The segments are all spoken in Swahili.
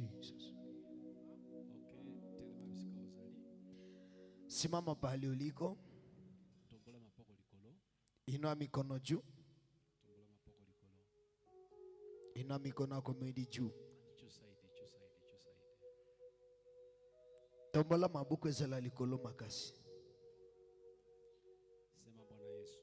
Jesus. Okay, telema bisika ozali. Simama pahali uliko. Tombola mapoko likolo. Inua mikono juu. Tombola mapoko likolo. Inua mikono yako miwili juu. Chusaidi. Tombola mabuku ezala likolo makasi. Sema Bwana Yesu.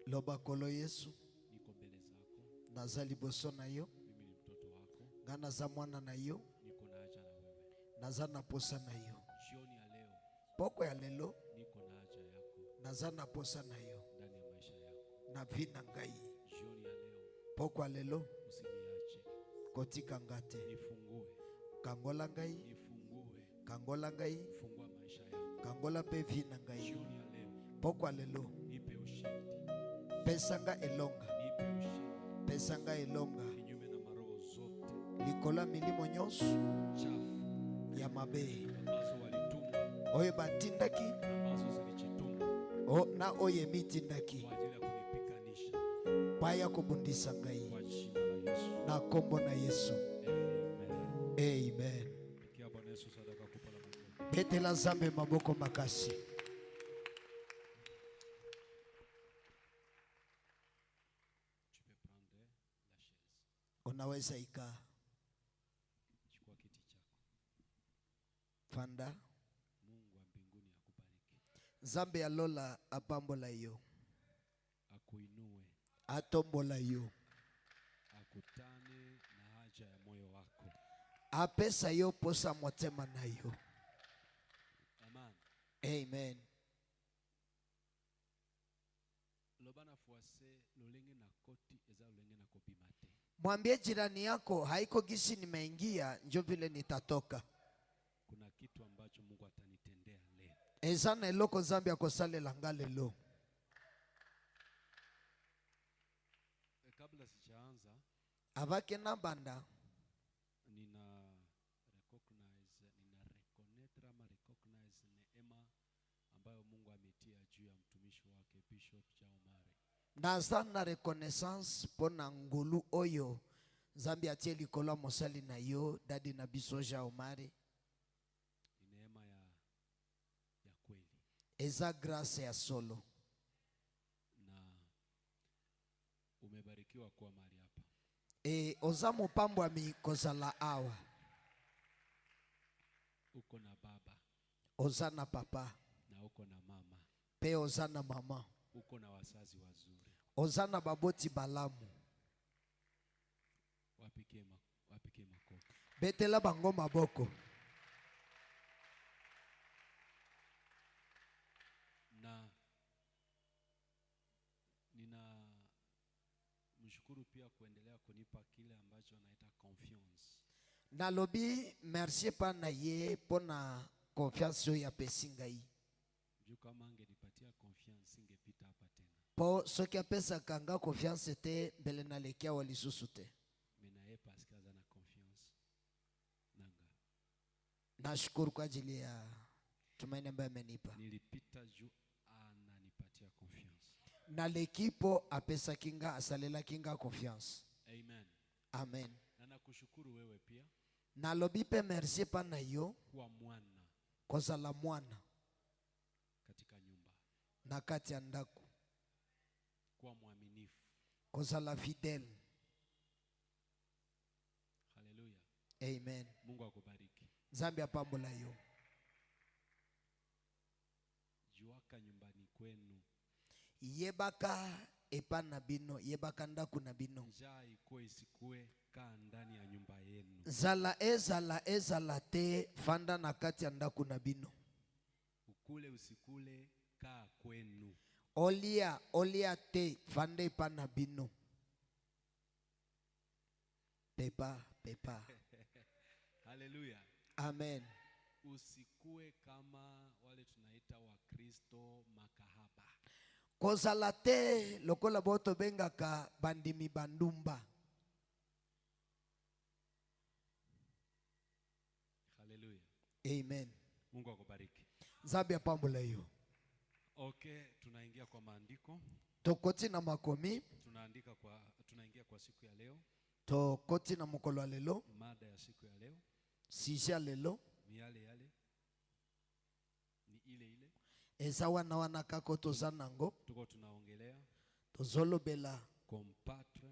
Loba kolo Yesu. Niko mbele zako. Nazali liboso na yo. Mimi ni mtoto wako. Ngana za mwana na yo. Niko na haja na wewe. Nazana posa na yo. Jioni ya leo. Poko ya lelo. Niko na haja yako. Nazana posa na yo. Ndani ya maisha yako. Na vina ngai. Jioni ya leo. Poko ya lelo. Usiniache. Kotika ngate. Nifungue. Kangola ngai. Nifungue. Kangola ngai. Fungua maisha yako. Kangola pe vina ngai. Jioni ya leo. Poko ya lelo. Nipe ushindi. Pesanga elonga. Nipe ushindi. Pesanga elonga. Kinyume na maroho zote. Likola milimo nyonso. Chafu. Ya mabe. Ambazo walituma. Oye batindaki. Ambazo zilichituma. Na oye mitindaki. Kwa ajili ya kunipikanisha. Paya kubundisa ngai. Kwa jina la Yesu. Na kombo na Yesu. Amen. Amen. Kia Bwana Yesu sadaka kupala mkono. Betela Nzambe maboko makasi. Tu peux prendre la chaise. Unaweza ikaa. Chukua kiti chako. Fanda. Mungu wa mbinguni akubariki. Nzambe ya lola apambola yo. Akuinue. Atombola yo. Akutane na haja ya moyo wako. Apesa yo posa motema na yo. Amen. Amen. Lobana fuase lolenge na koti eza lolenge na kopimate. Mwambie jirani yako haiko gisi nimeingia njo vile nitatoka. Kuna kitu ambacho Mungu atanitendea leo. Ezana eloko Nzambe akosalela nga lelo. Kabla sijaanza Avake na banda. Nina recognize neema ambayo Mungu ametia juu ya mtumishi wake Bishop Jaomare. Nazana reconnaissance pona ngolu oyo Nzambe atie likolo mosali na yo dadi na biso Jaomare. Neema ya kweli. Eza grâce ya solo. Na umebarikiwa kuwa mahali hapa. Oza mupambwa mi kozala awa. Uko na baba. Oza na papa. Na uko na mama. Pe oza na mama. Uko na wazazi wazuri. Oza na baboti balamu. Wapike makofi. Betela bango maboko. Na nina mshukuru pia kuendelea kunipa kile ambacho naita confiance. Nalobi merci pa na ye pona confiance ya pesingai. Juu kama angenipatia confiance singepita hapa tena. Po soki apesa kanga confiance te mbele na lekia walisusu te. Menaye Pascal ana confiance. Nanga. Nashukuru kwa ajili ya tumaini ambayo amenipa. Nilipita juu ananipatia confiance. Na lekipo apesa kinga asalela kinga confiance. Amen. Amen. Na nakushukuru wewe pia. Nalobi pe merci pa na yo. Kwa mwana. Kozala mwana. Katika nyumba. Na kati ya ndako. Kwa mwaminifu. Kozala fidèle. Hallelujah. Amen. Mungu akubariki. Nzambe apambola yo. Juaka nyumbani kwenu. Yebaka epana bino, yebaka ndaku na bino. Njaa ikuwe isikue, kaa ndani ya nyumba yenu. Zala ezala te fanda na kati ya ndaku na bino. Ukule usikule, kaa kwenu. Olia te fanda epana bino. Pepa. Hallelujah. Amen. Usikue kama wale tunaita wa Kristo makahaba. Kozala te lokola boto bengaka bandimi bandumba. Hallelujah. Amen. Mungu akubariki. Nzambe apambola yo. Okay, tunaingia kwa maandiko. Tokoti na makomi. Tunaingia kwa siku ya leo. Tokoti na mukolo lelo. Mada ya siku ya leo. sujet ya lelo ni yale yale, ni ile ile. eza wana wana kako toza nango. Tuko tunaongelea Tozolobela combattre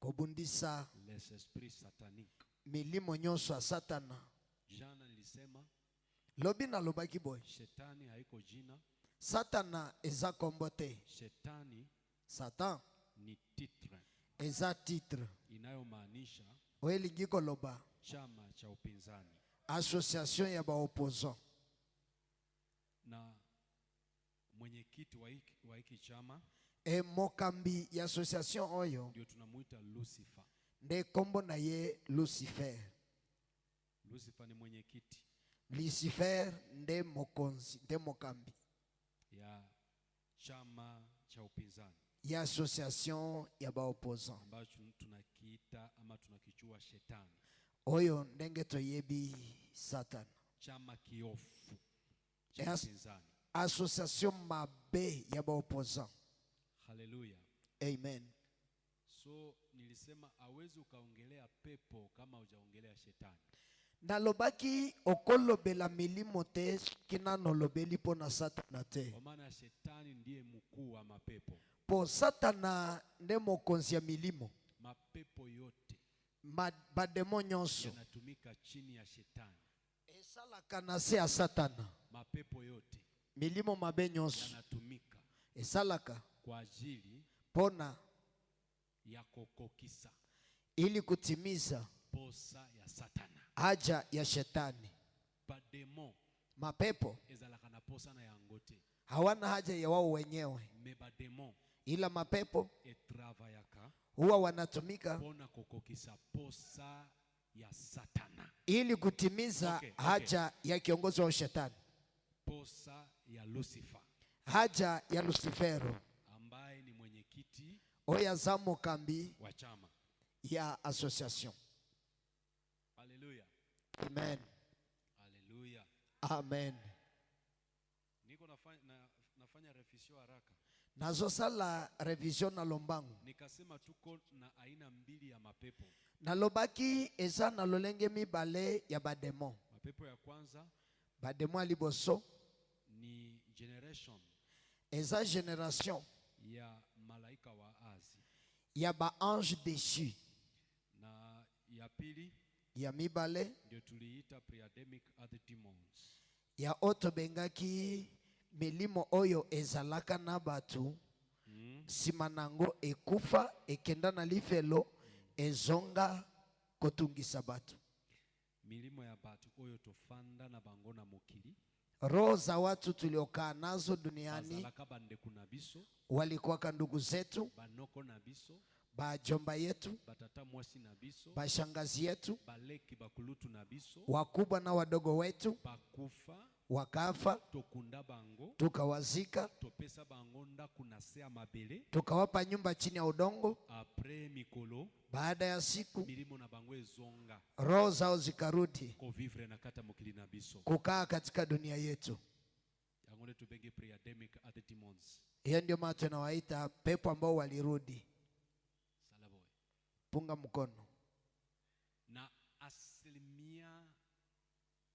kobundisa les esprits sataniques. milimo nyonso ya satana. Jana nilisema Lobi na lobaki boy, shetani haiko jina, satana eza kombo te. shetani Satan ni titre eza titre inayomaanisha oyo elingi koloba chama cha upinzani. association ya baopposant. Na mwenyekiti wa hiki chama E mokambi ya association oyo ndio tunamuita Lucifer. nde kombo na ye Lucifer. Lucifer ni mwenyekiti Lucifer nde mokonzi, nde mokambi ya chama cha upinzani ya association ya baopposant ambacho tunakiita ama tunakijua shetani, oyo ndenge toyebi Satan. chama kiofu cha upinzani. Association mabe ya baopposant. Haleluya. Amen. So nilisema hawezi ukaongelea pepo kama hujaongelea shetani. Nalobaki okolobela milimo te kina nolobeli po na Satana te. Kwa maana shetani ndiye mkuu wa mapepo. Po Satana nde mokonzi ya milimo. Mapepo yote Bademo nyonso yanatumika chini ya shetani. esalaka na se ya Satana. Mapepo yote Milimo mabe nyonso yanatumika esalaka kwa ajili pona ya kokokisa ili kutimiza posa ya satana. haja ya shetani. Bademo Mapepo ezalaka na posa na yangote. hawana haja ya wao wenyewe, Me bademo ila mapepo etravayaka huwa wanatumika pona kokokisa posa ya satana. ili kutimiza haja ya kiongozi wa shetani, Posa ya Lucifer haja ya Lucifero ambaye ni mwenyekiti oya za mokambi wa chama ya association. Haleluya. Amen. Haleluya. Amen. Niko nafanya revision haraka. Nazosala revision na lombangu. Nikasema tuko na aina mbili ya mapepo. Nalobaki eza na lolenge mibale ya bademo. Mapepo ya kwanza Bademo aliboso ni generation eza generation ya malaika wa azi. ya ba ange déchu. Na ya pili Ya mibale ndio tuliita pre-adamic other demons. ya oto bengaki milimo oyo ezalaka na batu simanango ekufa ekenda na lifelo ezonga kotungisa batu. Milimo ya batu oyo tofanda na bango na mokili. Roho za watu tuliokaa nazo duniani Bazalaka bandeku na biso, walikuwa ndugu zetu, banoko na biso, bajomba yetu, batata mwasi na biso, bashangazi yetu, baleki bakulutu na biso, wakubwa na wadogo wetu bakufa, wakafa, tokunda bango, tukawazika, topesa bango ndaku na se ya mabele. tukawapa nyumba chini ya udongo. Après mikolo, Baada ya siku milimo na bango ezonga roho zao zikarudi ko vivre na kata mokili na biso. kukaa katika dunia yetu. Yango nde tobenge pre-adamic other demons. Hiyo ndio maana tunawaita pepo ambao walirudi. Salaboy. Punga mkono. Na asilimia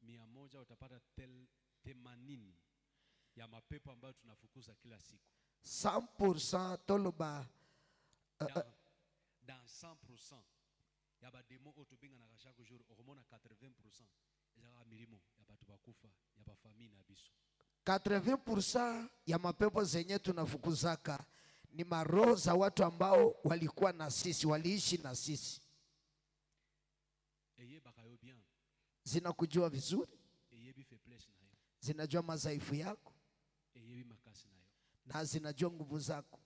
100 utapata 80 ya mapepo ambayo tunafukuza kila siku. 100% toloba Dans 100% ya ba demo otobenga na chaque jour hormone 80% ezaka milimo ya batu bakufa ya ba famille na biso. 80% ya mapepo zenye tunafukuzaka ni maroho za watu ambao walikuwa na sisi, waliishi na sisi. Eye bakayo bien. Zinakujua vizuri, Eye bi faiblesse na yo. zinajua madhaifu yako Eye bi makasi na yo. na zinajua nguvu zako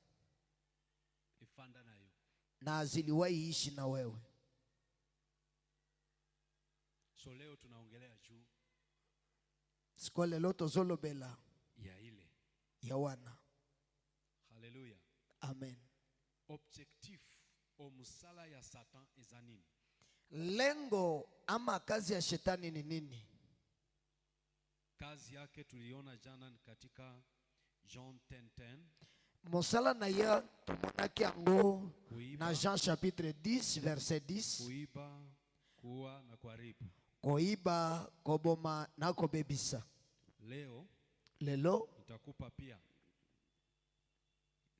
Efanda na yo. na ziliwahi ishi na wewe. So leo tunaongelea juu Siku lelo tozolobela ya ile. ya wana. Haleluya. Amen. Objectif o musala ya Satan ezanini. Lengo ama kazi ya shetani ni nini? Kazi yake tuliona jana katika John 10:10. Mosala na ya tumonaki yango Kuiba, na Jean chapitre 10 verset 10. kuiba, kuua na kuharibu. koiba, koboma na kobebisa. Leo Lelo nitakupa pia.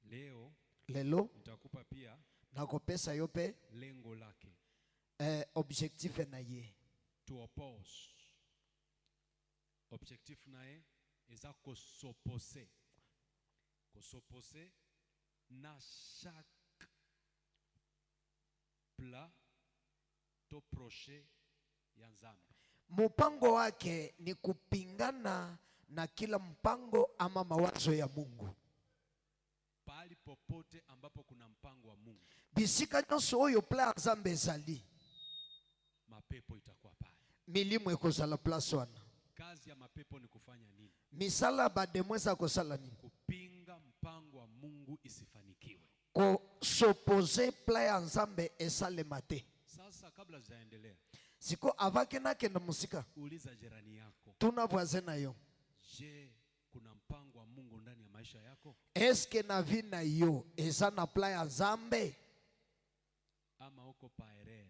Leo nitakupa pia na kopesa yope lengo lake. Objectif na ye. To oppose. Objectif nae eza kosopose. Kosopose na chaque plat to projet ya Nzambe. Mpango wake ni kupingana na kila mpango ama mawazo ya Mungu. Pali popote ambapo kuna mpango wa Mungu, bisika nyonso oyo plan Nzambe ezali, mapepo itakuwa pale. Milimo ekozala place wana. Kazi ya mapepo ni kufanya nini? Misala bademweza kosala nini? Kupinga mpango wa Mungu isifanikiwe. S'opposer plan ya Nzambe esale mate. Sasa kabla zaendelea, siko avake na kenda musika, uliza jirani yako, tuna voisin na yo, je, kuna mpango wa Mungu ndani ya maisha yako? Eske na vi na yo eza na plan ya Nzambe ama uko pa erreur?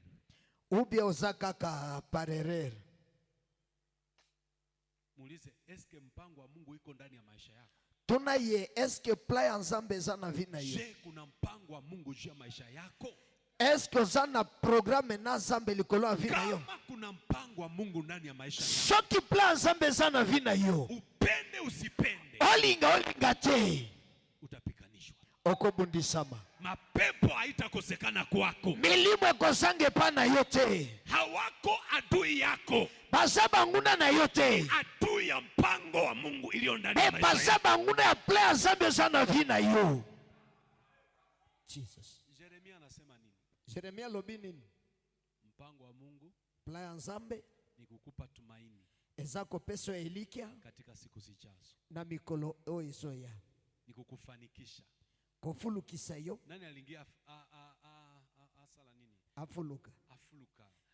Ubia oza kaka par erreur. Muulize, eske mpango wa Mungu iko ndani ya maisha yako? Tuna ye, eske plan ya Nzambe eza na vi na yo? Je, kuna mpango wa Mungu juu ya maisha yako? Eske oza na programme na Nzambe likolo ya vi na yo? Kama kuna mpango wa Mungu ndani ya maisha yako, soki plan Nzambe eza na vi na yo, upende usipende, olinga te, utapikanishwa. Okobundisama. Mapepo haitakosekana kwako. Milimo ekosange pa na yo te. Hawako adui yako. Baza banguna na yo te. Adui ya mpango wa Mungu iliyo ndani ya maisha yako. Baza banguna ya plan ya Nzambe eza na vi na yo. Jesus. Yeremia anasema nini? Yeremia lobi nini? Mpango wa Mungu, plan ya Nzambe ni kukupa tumaini eza kopesa elikia katika siku zijazo, na mikolo oyo ezoya, ni kukufanikisha. Kofulukisa yo. Nani aliingia asala nini? Afuluka.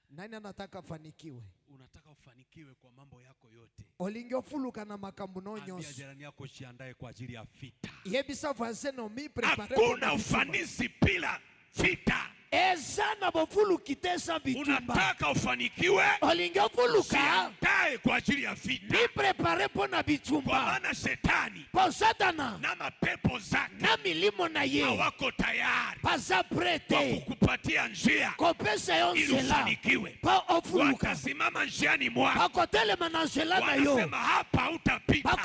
Nani anataka fanikiwe? Unataka ufanikiwe kwa mambo yako yote. Olingi ofuluka na makambo no nyonso. Ambia jirani yako jiandae kwa ajili ya vita. Yebisa voisin no mi prepare. Hakuna ufanisi bila vita. Ezana bofulu kitesa bitumba. Unataka ufanikiwe? Olingi ofuluka. Jiandae kwa ajili ya vita. Mi prepare pona bitumba. Kwa maana shetani po Satana na mapepo zake na milimo na ye hawako tayari pasa prete kukupatia njia kopesa yo nzela pa ofuluka. Watasimama njiani mwako, bakotelema na nzela na yo, wanasema hapa utapita.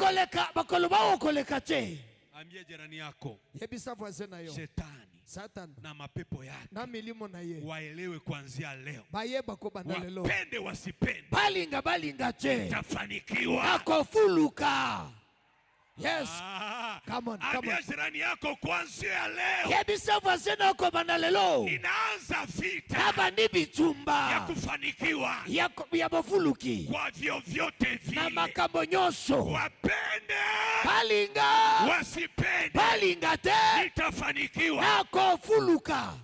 Bakoloba okoleka te. Ambia jirani yako, yebisa voisin na yo, shetani Satan na mapepo yake na milimo na ye waelewe kuanzia leo. Bayeba ko bandalelo. Wapende wasipende, balinga te, utafanikiwa. Akofuluka. Yes. Come on. Ambia jirani yako kuanzia leo. Yebisa voisin na ko bandalelo. Inaanza vita. Haba ni bitumba ya kufanikiwa. Ya bofuluki. Kwa vyovyote vile. Na makambo nyonso. Wapende. Balinga. Wasipende. Balinga te. Nitafanikiwa. Akofuluka.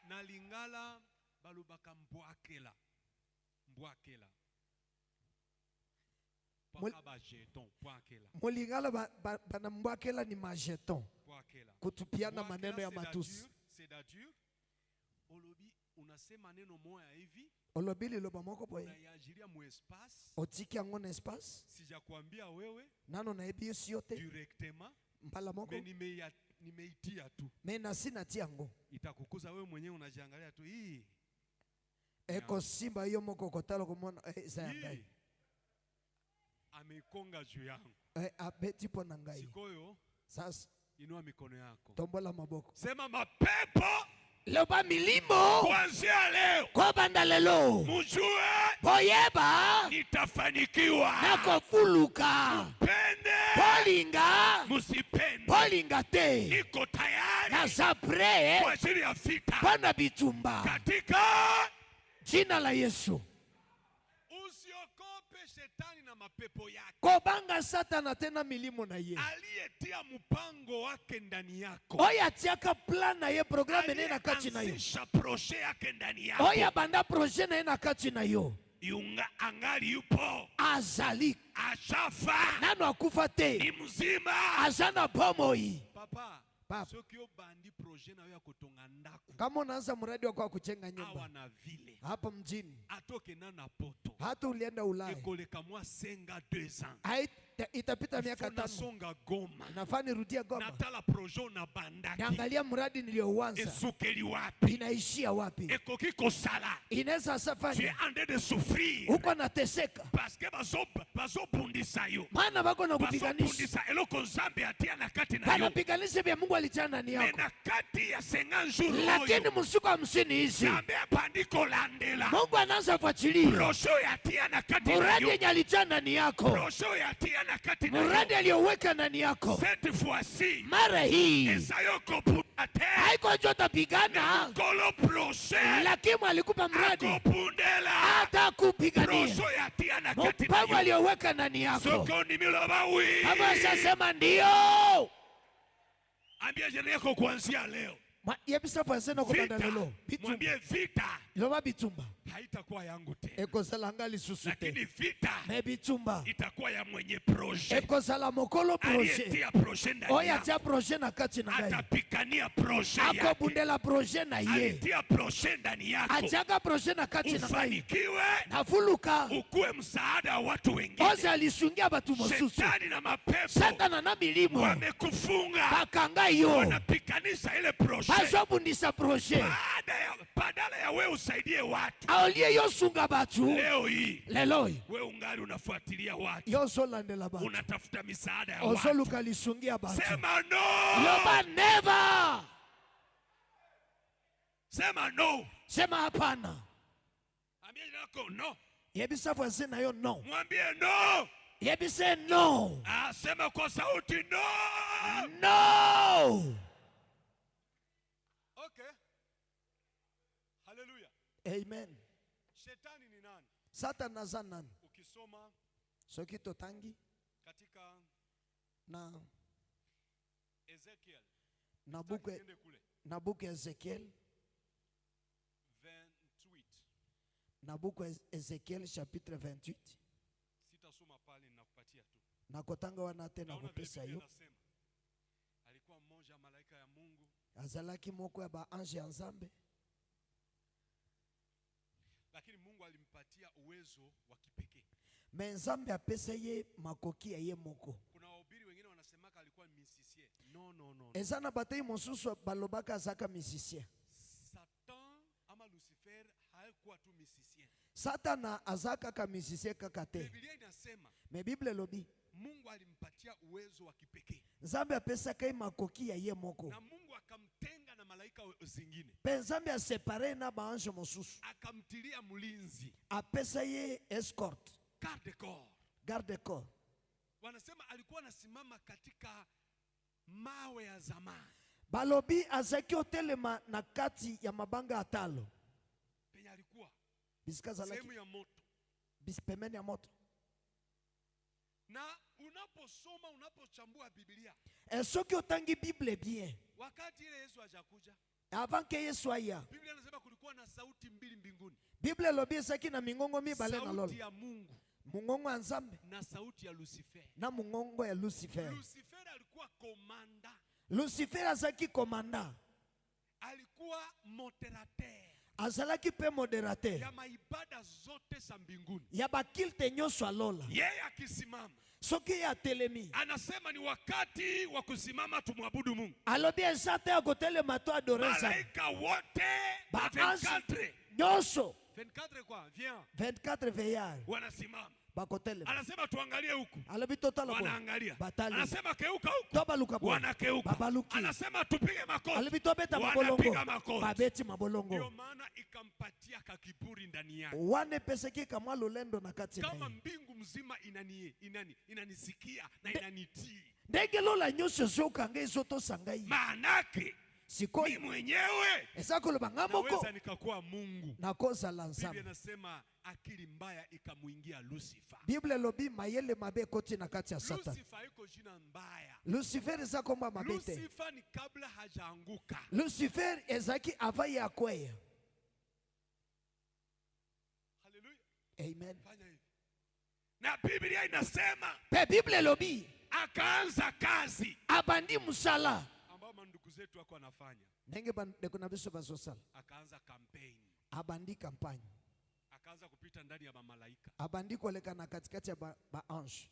Na lingala balubaka mbwakela. Mulingala banambwakela ni majeton. Kutupiana maneno ya matusi. Olobi unasema neno moya hivi. Olobi liloba moko boye. Unayajiria mu espace. Otiki yango na espace. Sijakwambia wewe. Nano na ebi yosi yote. Directement. Mbala moko. Nimeitia tu. Mena sina tiango. Itakukuza wewe mwenyewe unajiangalia tu hii. Eko simba hiyo moko kotalo kumona sayandai. Amekonga juu yangu. Abeti po nangai. Sikoyo. Sasa inua mikono yako. Tombola maboko. Sema mapepo. Loba milimo. Kuanzia leo. Kwa bandalelo. Mujue. Boyeba. Nitafanikiwa. Nakofuluka. Pende. Bolinga. Musipende. Bolinga te. Niko tayari. Na zapre. Kwa ajili ya vita. Bana bitumba. Katika jina la Yesu. Usiokope shetani na mapepo yake. Kobanga Satana tena milimo na ye. Aliyetia mpango wake ndani yako. Oya tiaka plan na ye programme nena kati na yo. Aliyeanzisha projet yake ndani yako. Oya banda projet na nena kati na yo. Yunga angali yupo. Azali. Ashafa. Nano akufa te. Ni mzima. Azana bomoi. Papa. Papa. soki obandi projet na yo ya kotonga ndako Kama unaanza mradi wako wa kujenga awa nyumba na ville hapa mjini, atokenda na poto hata ulienda Ulaya, ekoleka mwa senga 2 ans itapita miaka Ifo 5. nasonga Goma Nafaa nirudia Goma, natala projet na bandaki niangalia mradi niliouanza esukeli wapi inaishia wapi. ekoki kosala Inaweza tu es safari en train de souffrir huko nateseka, parce que bazobundisa yo maana bako na kupiganisha, bazobundisa eloko nzambe atia na kati na yo wanapiganisha vya Mungu alichana ndani me yako, na kati ya 50 jours lakini oyo msiku 50 hizi nzambe abandi kolandela Mungu anaanza kuachilia projet oyo atia na kati na muradi yo yenye alichana ndani yako, projet oyo atia na kati na muradi yo aliyoweka ndani yako. cette fois-ci Mara hii eza yo kopunda te haiko jua tapigana, kolo projet lakini alikupa mradi akopundela hata kupigania projet oyo atia na kati na mpango yo aliyoweka ndani yako. soki ondimiloba wi Baba sasema ndio. ambia jirani yako kuanzia leo Yebisa fazena kubanda vita lelo. Bitumba. mwambie vita Loba bitumba. haitakuwa yangu tena Ekozala ngali susu lakini te. vita Me bitumba. itakuwa ya mwenye projet Ekozala mokolo projet. aliyetia projet ndani Oya yako tia projet na kati na ngai. atapikania projet Ako yake bundela projet na ye. alitia projet ndani yako Achaka projet na kati na ngai. ufanikiwe Nafuluka. ukuwe msaada wa watu wengine Oza alisungia batu mosusu. shetani na mapepo Satana na milimo. wamekufunga Bakanga yo. wanapikanisha ile projet Bazobundisa projet. badala ya wewe usaidie watu Aolie yo sunga batu. leo hii Leloi. wewe ungali unafuatilia watu Yo zolandela batu. unatafuta misaada ya watu Ozoluka lisungia batu. sema no Loba never. sema no Sema hapana. ambia jirani yako no Yebisa voisin na yo no. mwambie no Yebise no. sema kwa sauti no No. okay haleluya Amen. shetani ni nani Satan naza nani? ukisoma Soki totangi katika na Ezekiel buku kule na buku ya Ezekiel, 28 na buku ya Ezekiel chapitre 28. sitasoma pale ninakupatia tu Na kotanga wana tena naona vile kupesa Biblia yo. inasema alikuwa mmoja malaika ya Mungu Azalaki moko ya ba ange ya Nzambe. lakini Mungu alimpatia uwezo wa kipekee. Me Nzambe apesa ye makoki ya ye moko. Kuna wahubiri wengine wanasemaka alikuwa musicien. No. Ezana batei mosusu balobaka azaka musicien. Satan ama Lucifer haikuwa tu musicien. Satana azaka ka musicien kaka te. Biblia inasema Me Bible lobi Mungu alimpatia uwezo wa kipekee. Nzambe apesa kai makoki ya ye moko. Na Mungu akamtenga na malaika zingine. Pe Nzambe asepare na ba ange mosusu. Akamtilia mlinzi. Apesa ye escort. Garde corps. Garde corps. Wanasema alikuwa anasimama katika mawe ya zamani. Balobi azaki otelema na kati ya mabanga atalo. Penye alikuwa Bisikazalaki sehemu ya moto. bispemeni ya moto. Na unaposoma unapochambua Biblia, Soki otangi Bible bien. wakati ile Yesu hajakuja, Avant que Yesu aya. Biblia inasema kulikuwa na sauti mbili mbinguni. Bible lobi ezaki na mingongo mibale na lolo. Sauti ya Mungu Mungongo ya Nzambe na sauti ya Lucifer. na mungongo ya Lucifer. Lucifer alikuwa komanda, Lucifer azaki komanda. alikuwa moderateur Azalaki pe moderateur. ya maibada zote za mbinguni. Ya bakilte nyonso alola. Yeye akisimama Soki ya telemi. anasema ni wakati wa kusimama tumwabudu Mungu. Alobi ezate ya kotelema to adoresa. Malaika wote Ba 24 nyonso 24 kwa viens 24 veillard wanasimama. bakotelema. Anasema tuangalie huku, Alobi totala bo. wanaangalia. Batali. Anasema keuka huku, Tobaluka bo. wanakeuka. Babaluki. Anasema tupige makofi, Alobi tobeta wanapiga mabolongo. makofi. Babeti Ndio mabolongo. maana ikampatia kakiburi ndani yake. Wane peseki kama lulendo na kati na Kama ye. mbingu mzima inanisikia na inanitii, Ndenge lola nyonso zokanga ezoto sangai. maanake Sikoi mimi mwenyewe ezakolo bangamoko naweza nikakuwa Mungu. na koza la Biblia Nzambe. inasema akili mbaya ikamuingia Lucifer. Bible lobi mayele mabe koti na kati ya Satan. Lucifer iko jina mbaya. Lucifer eza komba mabete. Lucifer ni kabla hajaanguka. Lucifer ezaki ava ya kweya. Haleluya. Amen. Fanya hivi. Na Biblia inasema Pe Bible lobi akaanza kazi abandi musala. ambao mandugu zetu wako anafanya. ndenge bandeko na biso bazosala. Akaanza campaign. Abandi kampanye. Akaanza kupita ndani ya mamalaika. Abandi koleka na katikati ya ba ange.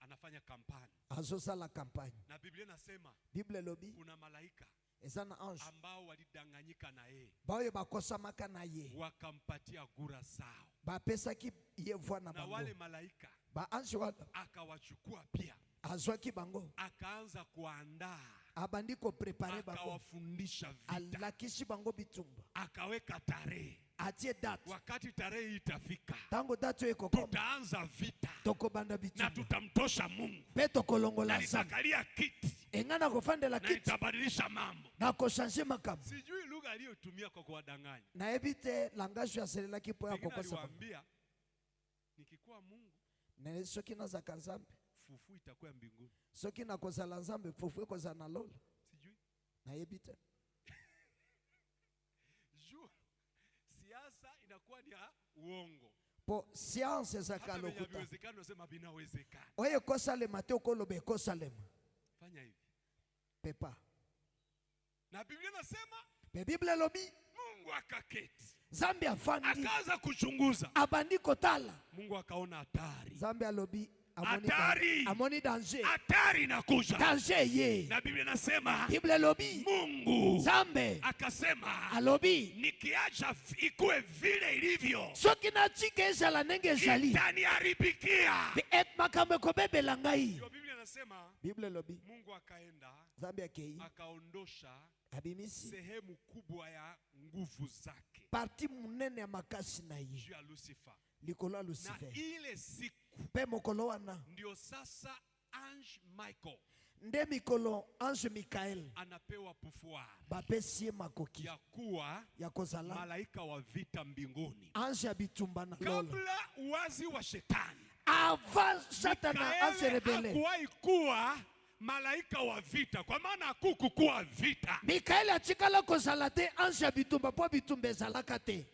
Anafanya kampani. Azosala kampanye. Na Biblia inasema Bible lobi kuna malaika ezana ange ambao walidanganyika na yeye. Baoyo bakosamaka na ye. Wakampatia gura zao. Bapesaki ye voix na Na bango. wale malaika Ba ange wala akawachukua pia. azwaki bango. Akaanza kuandaa. Abandi ko prepare bango. Akawafundisha vita. Alakishi bango bitumba. Akaweka tarehe. Atie date. Wakati tarehe itafika, Tango date eko koma. tutaanza vita. Tokobanda Na bitumba. tutamtosha Mungu. Pe tokolongola Na sana. nitakalia kiti. Engana kofandela Na kiti. nitabadilisha mambo. Na koshange makambo. Sijui lugha aliyotumia kwa kuwadanganya. Na ebite langage ya selela kipo ya Pengine kokosa. aliwaambia nikikuwa Mungu, Na soki na za kanzambe. fufu itakuwa mbinguni. Soki na kozala nzambe fufu koza na lola. Sijui. Na ebite. Siasa inakuwa ni ya uongo. Po science za Hata venye kalokuta. haviwezekani unasema vinawezekana. Oye kosalema te okolobe kosalema. Fanya hivi. Pepa. Na Biblia inasema Pe Bible lobi Mungu akaketi. Zambi afandi. Akaanza kuchunguza. Abandi kotala. Mungu akaona hatari. Zambi alobi Hatari. amoni danger. Hatari inakuja. Danger ye. Na Biblia inasema Bible lobi Mungu Zambe akasema alobi nikiacha ikuwe vile ilivyo, soki na chike ezala nenge ezali itaniharibikia. et makambo ekobebela ngai. Ndio Biblia inasema Bible lobi Mungu akaenda Zambi akei akaondosha abimisi sehemu kubwa ya nguvu zake parti munene ya makasi na ye juu ya Lucifer. likolo ya Na Lucifer. ile siku Pe mokolo wana ndio sasa Ange Michael nde mikolo ange Mikael anapewa pouvoir bapesi ye makoki ya kuwa ya kozala malaika wa vita mbinguni. ange ya bitumba na lola. Kabla uwazi wa shetani, Avant Satana ase Mikaeli rebele, hakuwahi kuwa malaika wa vita, kwa maana hakukukuwa vita. Mikael atikala kozala te ange ya bitumba po bitumba ezalaka te.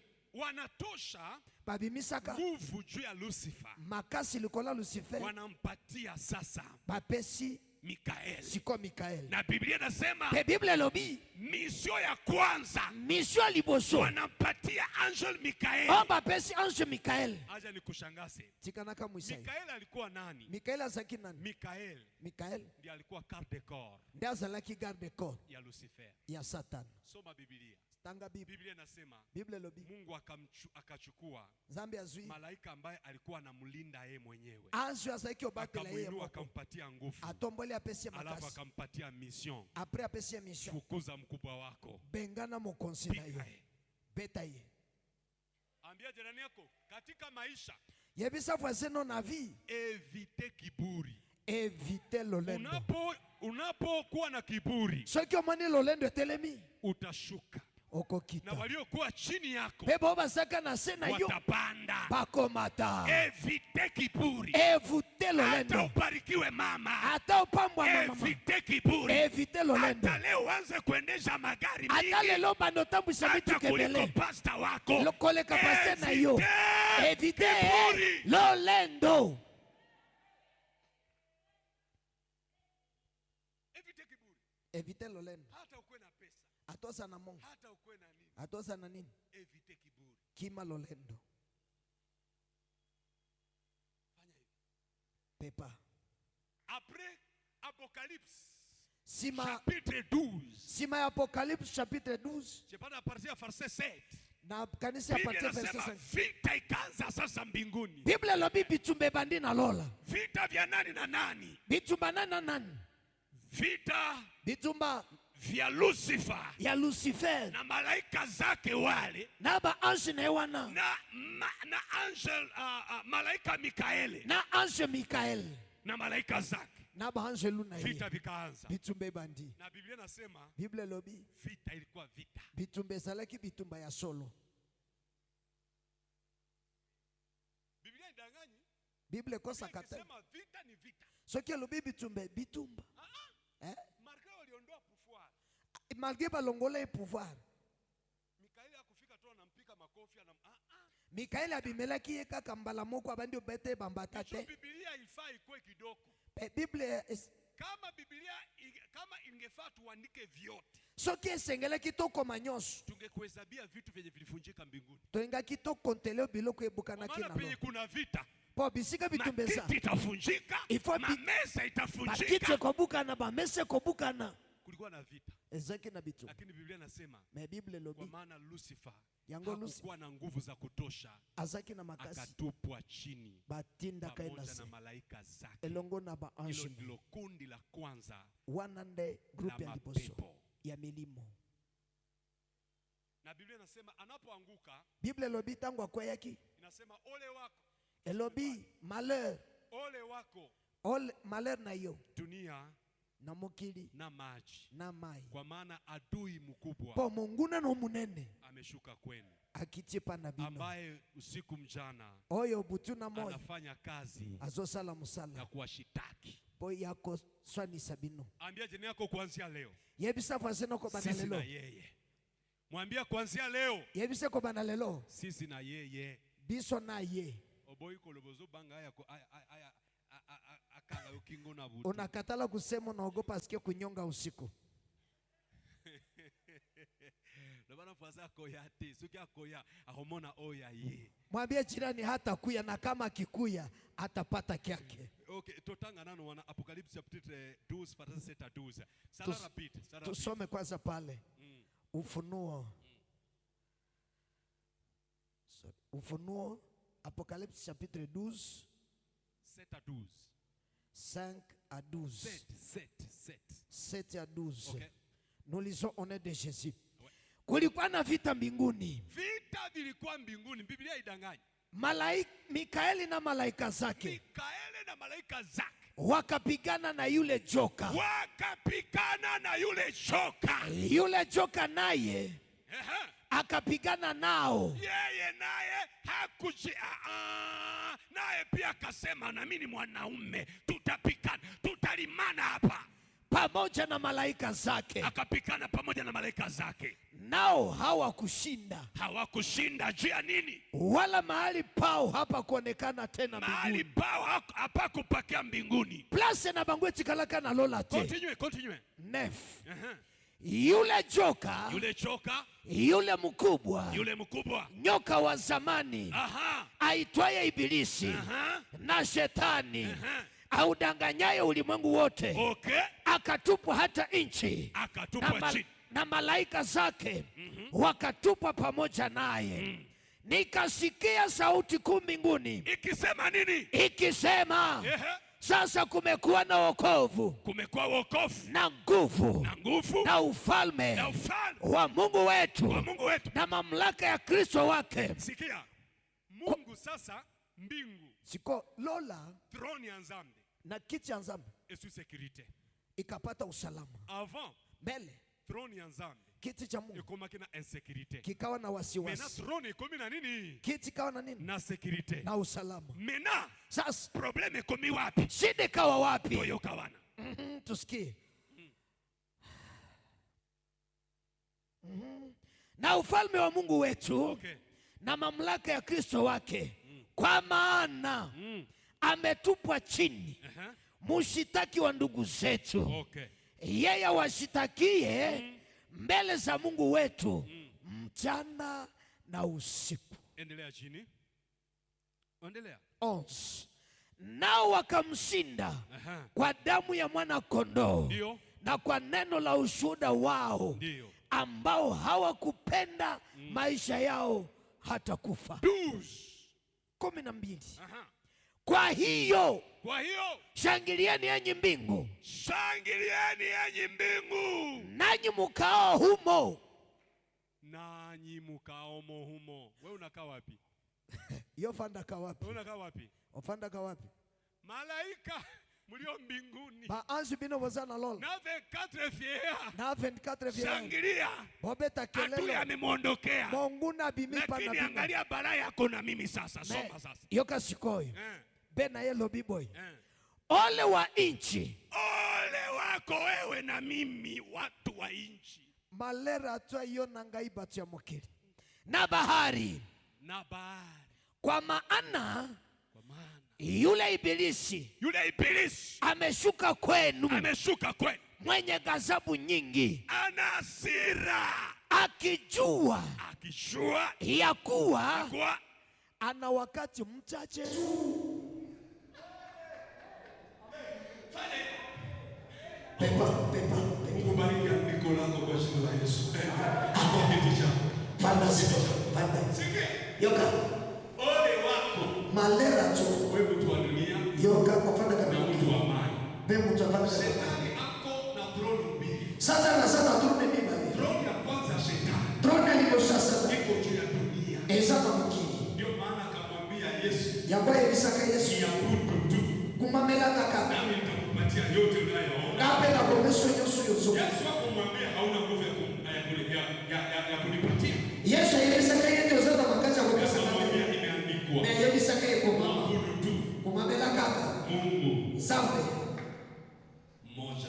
Wanatosha Babimisaka nguvu juu ya Lucifer, makasi likolo ya Lucifer wanampatia sasa bapesi Mikaeli. siko Mikael. Na Biblia inasema Pe Bible lobi misio ya kwanza mission ya liboso wanampatia Angel Mikaeli. o bapesi ange Mikael. Aja nikushangaze, Tikanaka mwisai Mikaeli alikuwa nani? Mikael azalaki nani? Mikaeli Mikael ndiye alikuwa garde de corps nde azalaki garde corps ya Lucifer. ya Satan. Soma Biblia. Tanga Bible. Biblia inasema Bible lobi Mungu akachukua Zambi azui malaika ambaye alikuwa anamlinda yeye mwenyewe, ange azalaki obatela ye akamuinua moko akampatia nguvu, atomboli apesi alafu makasi akampatia mission, après apesi mission fukuza mkubwa wako, bengana mokonzi na yo piga ye. beta ye. Ambia jirani yako, katika maisha Yebisa voisin non na vie evite kiburi. éviter lolendo. Unapokuwa na kiburi Soki omoni lolendo etelemi utashuka, na okokita. waliokuwa chini yako Pe bo basaka na se na yo watapanda. bakomata. Evite kiburi. Éviter Hata lolendo. ubarikiwe mama, Ata opambwa mama. evite kiburi. Éviter lolendo. Hata leo uanze kuendesha magari Ata mingi, lelo bando tambwisa hata bitu kuliko kebele. pasta wako. Lokoleka pase na yo. Evite Éviter kiburi. lolendo. Evite kiburi. Éviter lolendo. Hata ukuwe na pesa, Atosa na mongo. hata ukuwe na nini, Atosa na nini? evite kiburi. Kima lolendo. Fanya hivi. Pepa. Après Apocalypse Sima chapitre 12, Sima ya Apocalypse chapitre 12 je parle à partir ya verset 7. na kanisa ya Biblia partir inasema verset 5. vita ikaanza sasa mbinguni. Biblia lobi bitumbe bandi na lola. Vita vya nani na nani? Bitumba nani na nani? Vita Bitumba vya Lucifer ya Lucifer na malaika zake wale na ba ange na wana na angel malaika Mikaeli na ange Mikael na malaika zake. na ba ange luna Vita ye. vikaanza. Bitumbe bandi. Na Biblia nasema Biblia lobi vita ilikuwa vita. bitumbe salaki bitumba ya solo. Biblia idanganyi. Biblia kosa Biblia kata. ikisema vita ni vita. Soki lobi bitumbe bitumba. Marka waliondoa pouvoir. Malgré balongola e pouvoir. Mikaeli akufika tu anampika makofi na Mikael abimelaki ye kaka mbala moko abandi obete bambata te. Biblia ifai ikuwe kidogo. Biblia Kama Biblia kama ingefaa tuandike vyote. soki esengele kitoko manyonso Tungekuhesabia vitu vyenye vilivunjika mbinguni. toinga kitoko kontele biloko ebukana Maana penye kina kuna vita, po bisika bitumbeza makiti itavunjika, meza itavunjika. bakite kobukana bamese kobukana Kulikuwa na vita. ezaki na bitu Lakini Biblia inasema me bible kwa lobi maana Lucifer yango hakuwa na nguvu za kutosha, azaki na makasi akatupwa chini batinda pamoja kainase na malaika zake. elongo na ba Hilo ange ndilo kundi la kwanza wana nde groupe la ya liboso mapepo. ya milimo. Na Biblia inasema anapoanguka, Bible lobi tangu akweyaki inasema ole wako, elobi malheur ole wako malheur na yo dunia na mokili na maji, na mai kwa maana adui mkubwa po monguna no munene ameshuka kwenu, akiti pa na bino ambaye usiku mchana oyo butu na moyo anafanya kazi azosala ya musala kuwashitaki. po ya koswanisa bino. Ambia jeni yako kuanzia leo Yebisa fase no ko bana sisi na lelo yeye. Mwambia kuanzia leo yebise ko bana lelo sisi na yeye. biso na ye Oboyi kolobozo banga aya akanga ukingo na butu. unakatala kusema unaogopa asikie kunyonga usiku. Nobana fasa koya te suki akoya ahomona oya ye. Mwambie jirani hata kuya na kama akikuya atapata kyake. Okay, totanga nano wana Apocalypse chapitre 12 verset 7 à 12. Sala rapide, sala rapide. Tusome kwanza pale Ufunuo. Ufunuo Apocalypse chapitre 12 7 à 12. 5 à 12. 7. 7 à 12. Okay. Nous lisons au nom de Jésus. Ouais. Kulikuwa na vita mbinguni. Vita vilikuwa mbinguni, Biblia idanganyi. Mikaeli na malaika zake Mikaeli na malaika zake wakapigana na yule joka. Yule joka naye akapigana nao. Yeye naye naye pia akasema na mimi ni mwanaume, tutapigana, tutalimana hapa. Pamoja na malaika zake. Akapigana pamoja na malaika zake. Nao hawakushinda. Hawakushinda juu ya nini? Wala mahali pao hapa kuonekana tena mbinguni. Mahali pao hapa kupakia mbinguni. Place na bangwe tikalaka na lola te. Continue. Nef. Yule joka. Yule mkubwa. Nyoka wa zamani. Aitwaye Ibilisi. Na Shetani. Audanganyaye ulimwengu wote. Okay. Akatupwa hata nchi. Akatupwa chini. Na malaika zake wakatupwa pamoja naye. Nikasikia sauti kuu mbinguni ikisema nini? Ikisema sasa kumekuwa na wokovu, na nguvu na ufalme wa Mungu wetu na mamlaka ya Kristo wake. Sikia, Mungu sasa mbingu siko lola throne ya nzambe na kiti ya nzambe esu sécurité ikapata usalama. Avant mbele throne ya nzambe kiti cha Mungu ikoma kina insécurité, kikawa na wasiwasi. Mena throne ikomi na nini? Kiti kawa na nini? Na sécurité na usalama. Mena sasa probleme ikomi wapi? Shida kawa wapi? Toyoka wana. Tusikie. Na ufalme wa Mungu wetu na mamlaka ya Kristo wake kwa maana ametupwa chini mushitaki wa ndugu zetu. Yeye washitakie mbele za Mungu wetu mchana na usiku. Endelea chini. Endelea. 11. Nao wakamshinda kwa damu ya mwana kondoo na kwa neno la ushuhuda wao, ambao hawakupenda maisha yao hata kufa. 12. Kwa hiyo shangilieni enyi mbingu, nanyi mukao humo. Wewe unakaa wapi? Yo fanda ka wapi? Wewe unakaa wapi? Ofanda ka wapi? Malaika mulio mbinguni. Ba anju bino bozana lola. Na 24 fiera. Na 24 fiera. Shangilia. Bobeta kelele. Adui amemwondokea. Mungu na bimipa na bimi. Lakini angalia bara yako na mimi sasa. Soma sasa. Yoka sikoyo. Bena yelo biboy. Ole wa inchi. Ole wako wewe na mimi watu wa inchi. Malera atwa yona ngai batu ya mokili. Na bahari. Kwa maana yule ibilisi ameshuka kwenu mwenye ghadhabu nyingi, ana hasira, akijua ya kuwa ana wakati mchache. Pepa. Mungu bariki andiko lako kwa jina la Yesu. Panda. Yoka. Ole wako. Malera tu. Wewe mtu wa dunia. Yoka kwa fanda kabisa. Na mtu wa amani. Wewe mtu wa fanda kabisa. Shetani ako na throne mbili. Sasa throne mbili. Throne ya kwanza shetani. Throne aliyo sasa. Iko juu ya dunia. Ezama mkini. Ndio maana akamwambia Yesu. Yabaye bisaka Yesu. Niabudu tu. Kumamela kaka. Nami nitakupatia yote unayoona. Nape na komeso yosu. Yesu akamwambia hauna nguvu ya kunipatia. Yesu yebisaka yeye zata makacha kwa Yesu kasa. akamwambia imeandikwa. Na yebisaka yeye kwa mama. Abudu tu. Kumamela kaka. Mungu Zambe. Mmoja.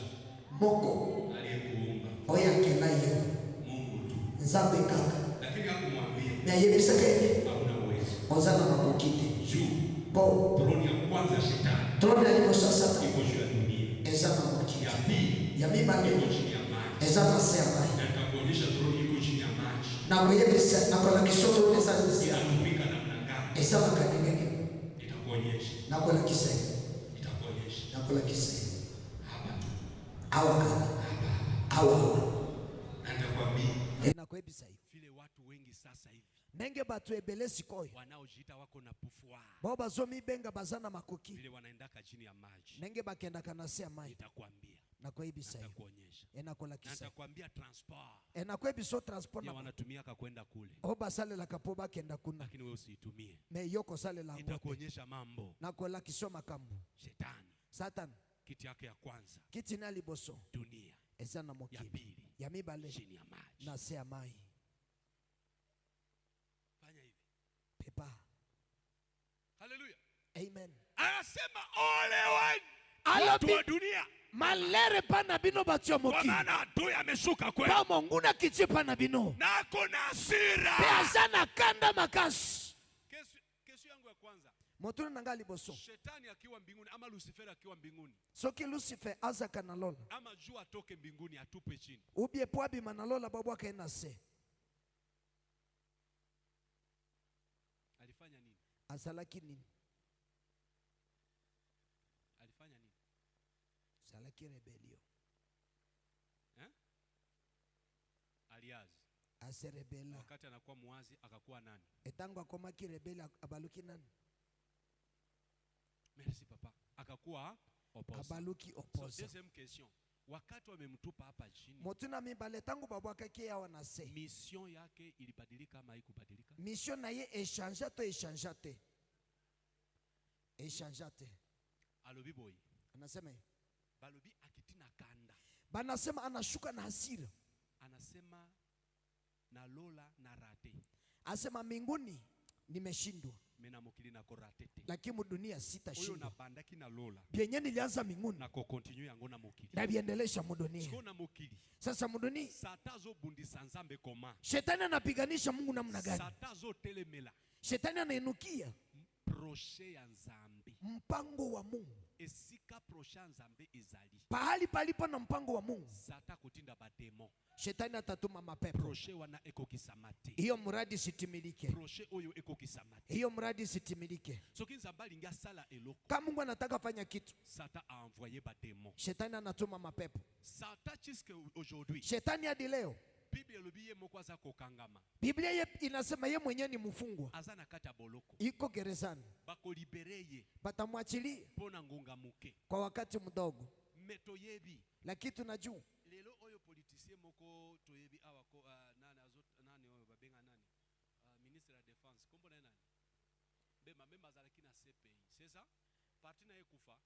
Moko. Aliyekuumba. Oya kena yeye. Mungu tu. Zambe kaka. Lakini hakumwambia. Na yebisaka yeye. Hauna uwezo. Ozana makokite. Juu. Po. Throne ya kwanza shetani. Throne aliyo sasa. Iko juu ya dunia. Ezama mkini. Ya pili. Ya miba Iko leo. chini ya maji. Ezama sema. Na nitakuonyesha throne iko chini ya maji. Na kuyebisa na kola kisoto ezama. Inatumika namna gani? Ezama kanigeni. Nitakuonyesha. Na kola kise. Nitakuonyesha. Na kola kise. Hapa tu. Awa. Awa. Na nitakwambia. Na kuebisa hivi. Vile watu wengi sasa hivi Nenge batu ebelesi koyo. wanaojiita wako na pufwa. Bao bazomi benga bazana makoki. Vile wanaendaka chini ya maji. Nenge bakenda kanasi ya mai. Nitakwambia. Na kuebisa hivi. Nitakuonyesha. Enakola Na kise. nitakwambia transport. Enakuebiso transport Ya na wanatumiaka kwenda kule. oba sale la kapoba kenda kuna. Lakini wewe usiitumie. Me yoko sale la ngote. Nitakuonyesha mambo. Na kola kisoma kambu. Shetani. Satan. Kiti yake ya kwanza. Kiti na liboso. Dunia. Ezana Ya mokili. pili. Ya mibale. Chini ya maji. Na se ya mai. Fanya hivi. Pepa. Haleluya. Amen. Anasema ole wenu Alo watu wa bi- dunia, malere pana bino batio kwa moki maana adui ameshuka kwenu pamo nguna kichi pana bino na ako na hasira. pe azana kanda makasi. Kesho yangu ya kwanza, Motuna nanga liboso. shetani akiwa mbinguni ama Lucifer akiwa mbinguni Soki Lucifer azaka na lola. ama jua atoke mbinguni atupe chini, Ubie pwabi manalola babu akaenda se. alifanya nini? Asalaki nini? Alifanya nini? Salaki rebelio. Aliazi Aserebela. wakati anakuwa muwazi akakuwa nani? Etango akomaki rebela abaluki nani? Merci papa. Akakuwa opposite. Abaluki So oposa. deuxième question, wakati wamemtupa hapa chini, Motuna mibale tango babu akaki ya wana se. mission yake ilibadilika ama haikubadilika? Mission na ye eshanja to eshanja te. Eshanja te. Alobi boy, Anasema hivi. balobi akitina kanda, Banasema anashuka na hasira. anasema na lola na rate, Asema mbinguni nimeshindwa. mena mokili na koratete. Lakini dunia Oyo sitashindwa. na bandaki na lola Bienye nilianza mbinguni na ko continue yango na mokili. na biendelesha mudunia. Siko na mokili. Sasa mudunia Sata zo bundisa nzambe koma. shetani anapiganisha Mungu namna gani? Sata zo telemela. Shetani anainukia Proche ya nzambe. mpango wa Mungu. Esika proche ya nzambe ezali. Pahali palipo na mpango wa Mungu, Sata kutinda ba demo. shetani atatuma mapepo. Proche wana ekokisamate. Hiyo mradi sitimilike. Proche oyo ekokisamate. Hiyo mradi sitimilike. Soki nzambe alingi sala eloko, Kama Mungu anataka fanya kitu, Sata a envoyé ba demo. shetani anatuma mapepo. Sata jusque aujourd'hui. Shetani hadi leo, Bible elobi ye moko aza kokangama. Biblia inasema ye mwenyewe ni mfungwa, Aza na kati ya boloko. iko gerezani, Bakolibere ye batamwachilia pona ngonga muke. kwa wakati mdogo. Meto yebi. Lakini tunajua Lelo oyo politicien moko toyebi awako nani oyo babenga nani? Ministre ya Defense. Kombo na nani? Bema memba zalaki na CPI. C'est ça? Parti na ekufa.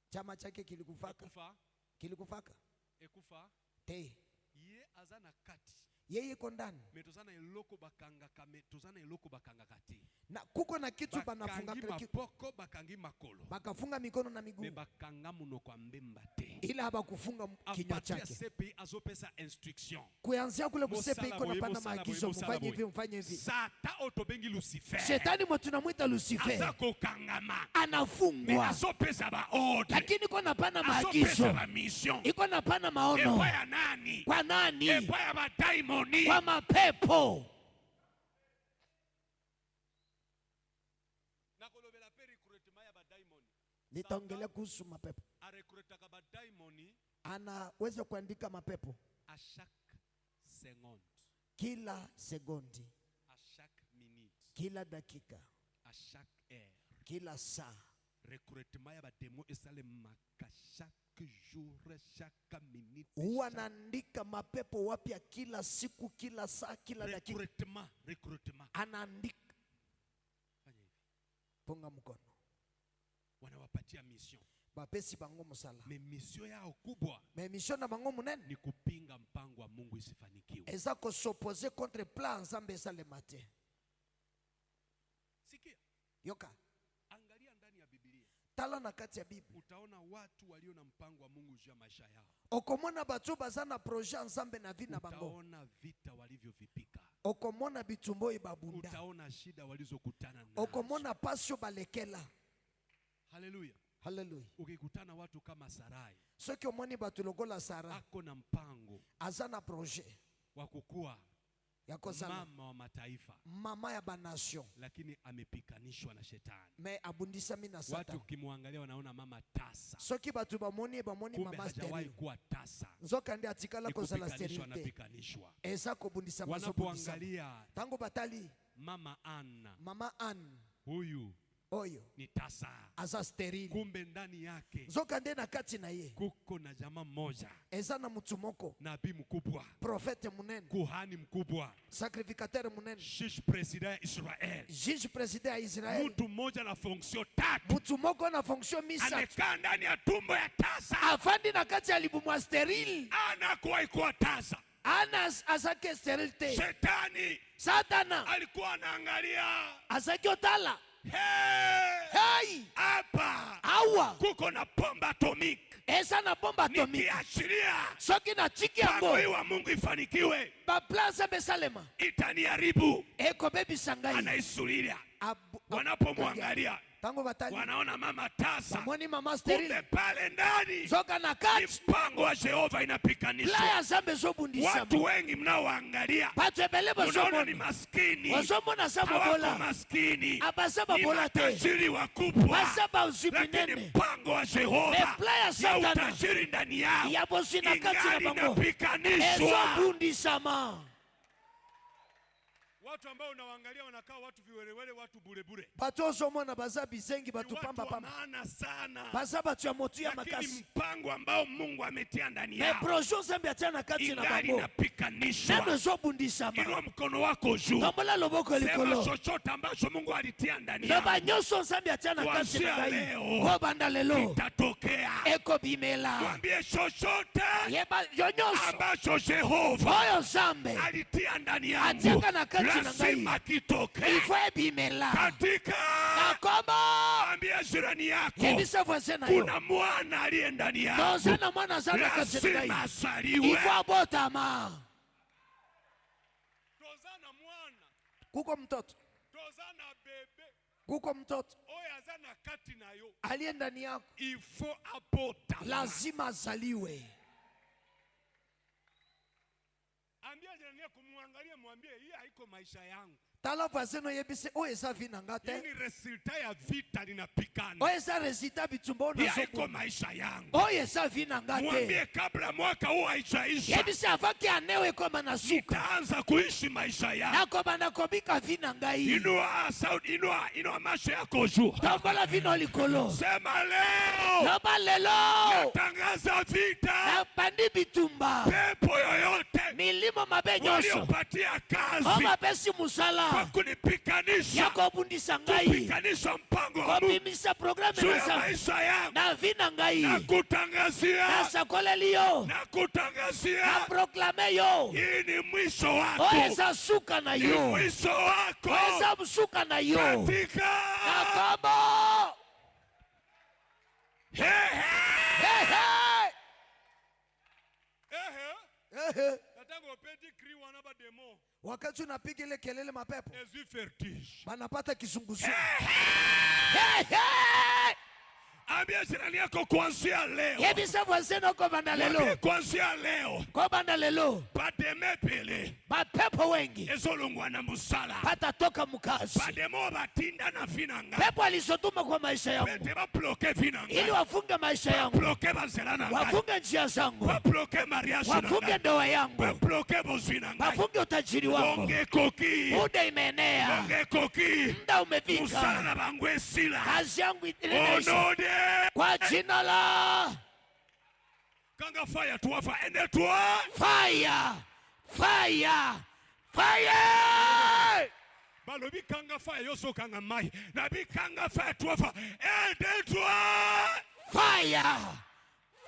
chama chake kilikufaka, Ekufa. kilikufaka Ekufa. te, Ye azana kati. yeye iko ndani Metozana eloko bakanga kame. Tozana eloko bakanga kati. na kuko na kitu banafunga Bakangi kile kitu, mapoko bakangi makolo. bakafunga mikono na Me miguu, bakanga munoko ambemba te. ila habakufunga kinywa Apatia chake. CPI azopesa instruction. Kuanzia kule kusepe Mosala iko boye, napana mosala maagizo, boye, mosala mfanye hivi, boye. mfanye hivi. Satan otobengi Lucifer. Shetani mwa tunamwita Lucifer Aza kokangama. Me anafungwa, azopesa ba ordre. lakini iko napana Azopesa maagizo, ba mission. iko napana maono. Epa ya nani? Kwa nani? Epa ya ba daimoni. Kwa mapepo. Nakolobela pe recruitment ya ba daimoni. Nitaongelea kuhusu mapepo. Arecruitaka ba daimoni Anaweza kuandika mapepo à chaque seconde, kila sekondi, à chaque minute, kila dakika, à chaque heure. kila saa. Recrutement ya ba démon esalemaka chaque jour, chaque minute. Huwa anaandika mapepo wapya kila siku, kila saa, kila dakika. Recrutement. Anaandika. Fanya hivi. Punga mkono. Wanawapatia mission. Bapesi bango musala. Me mission yao kubwa Me mission na bango munene ni kupinga mpango wa Mungu isifanikiwe. eza ko s'opposer contre plan Nzambe esalemate. Sikia. Yoka. Angalia ndani ya Biblia. Tala na kati ya Biblia. Utaona watu walio na mpango wa Mungu juu ya maisha yao. Okomona batu baza na projet Nzambe na vi na bango. Utaona vita walivyovipika. Okomona bitumbo ibabunda. Utaona shida walizokutana nazo. Okomona pasio balekela. Haleluya. Hallelujah. Ukikutana watu kama Sarai, Soki omoni batu lokola Sara ako na mpango aza na projet wa kukua ya kozala mama wa mataifa, mama ya banation, lakini amepikanishwa na shetani. me abundisami na Watu Satan. ukimwangalia wanaona mama tasa, Soki batu bamoni kumbe mama hajawahi sterile. kuwa tasa. Nzoka ndi atikala Ni kozala kupikanishwa, sterilite. anapikanishwa. Eza kobundisa mazobundisa. Wanapoangalia Tango batali mama Anna, mama Anne huyu oyo ni tasa, aza sterile. kumbe ndani yake Nzoka ndi na kati na ye kuko na jamaa mmoja, eza na mtu moko, nabii mkubwa, profete munene, kuhani mkubwa, sacrificateur munene, shish president ya Israel, juge president ya Israel. mtu mmoja na fonction tatu, Mtu moko na fonction misatu. amekaa ndani ya tumbo ya tasa. Afandi na kati ya libumwa sterile. Anakuwa kuwa tasa. Ana azake sterilite. Shetani Satana alikuwa anaangalia, azaki otala. Hey! hapa Awa kuko na bomba atomic, esa na bomba atomique. nikiashiria Soki na chiki mpango hii yango wa Mungu ifanikiwe, ba plaza besalema itaniharibu. eko bebi sangai. Anaisulilia, wanapomwangalia Tango batali wanaona mama tasa, moni mama kumbe sterile. pale ndani Zoka na ni kati mpango wa Jehova inapikanishwa. playa zambe zobundisa. Watu wengi mnaoangalia Patu ebelebo unaona ni zoboni. maskini, Wazomona saba hawako bola. maskini, Abasaba ni bola te. matajiri wakubwa, Basaba uzipi lakini nene. mpango wa Jehova Mepla ya ya Satana. utajiri ndani yao Ya bosi na kati na ingali bango. inapikanishwa. Ezobundisama. Watu ambao unawaangalia wanakaa watu viwerewere, watu burebure, Batu ozomona baza bizengi ni batu watu pamba wa pamba. maana sana, Baza batu ya motu ya lakini makasi. mpango ambao Mungu ametia ndani Me yao projo zambi atia na kati na ingali bango. Neno inapikanishwa. ezobundisama. Inua mkono wako juu, Tombola loboko sema likolo. chochote ambacho Mungu alitia ndani yao Loba nyoso zambi atia na kati na kuanzia gai. leo Ko banda lelo. itatokea. Eko bimela. Mwambie chochote Yeba yonyoso. ambacho Jehova Oyo zambe. alitia ndani yangu Atiaka na kati na lazima gai. kitokee Ifo bimela. katika. Nakomo. Ambia jirani yako Yebisa voisin na yo. kuna mwana aliye ndani yangu, Nozana mwana zana kati na lazima gai. asaliwe. Ifo abotama. Tozana mwana, Kuko mtoto. tozana bebe, Kuko mtoto. oyo azana kati na yo, Aliye ndani yako. ifo apota. Lazima azaliwe. Ambia jirani yako, muangalie, mwambie hii haiko maisha yangu. Tala voisin yebise o eza vina Hii ngate. ni resulta ya vita linapikana. O eza resultat bitumbo Hii na haiko soko. maisha yangu. O eza vina ngate. Mwambie kabla mwaka huu haijaisha Yebise avaki anewe koma na suka. nitaanza kuishi maisha yangu. Nako bana kobika vina ngai. Inua sauti, inua macho yako juu. Tombola vino likolo. Sema leo Loba lelo. tangaza vita. Na pandi bitumba. Pepo yoyote Milimo mabe nyoso. waliopatia O kazi mapesi kwa musala. kunipikanisha, Yako bundisa ngai. kupikanisha mpango wa Mungu Kopimisa programe juu na ya sa. maisha yangu, Na vina ngai. na kutangazia, Na sakole liyo. na Na kutangazia, proklame yo. hii ni mwisho O wako, eza suka na ni yo. mwisho wako O eza msuka na yo. katika. Nakomo. He, he. Hey, hey. Natango peti kri wana ba demo. Wakati unapiga ile kelele mapepo Ezu vertige. banapata kizunguzungu. Ambia jirani yako kuanzia leo. Yebisa voisine ko banda lelo. Kuanzia leo. Ko banda lelo. Bademe pele. Mapepo wengi Ezolungwa na musala. patatoka mkazi. Bademo batinda na vinanga. Pepo alisotuma kwa maisha yangu Bete ba bloke vinanga. ili wafunge maisha yangu, Bloke bazelana. wafunge njia zangu, Ba bloke mariage. wafunge ndoa yangu, Ba bloke bozinanga. wafunge utajiri wangu. Bonge koki. Muda imeenea, Bonge koki. muda umefika, Musala na bangwe sila. kazi yangu inaisha Onode. kwa jina la Kanga fire tuwafa ende tuwa. fire, fire, fire. Balobi kanga fire yoso kanga mai. Nabi kanga fire tuwafa ende tuwa. Fire!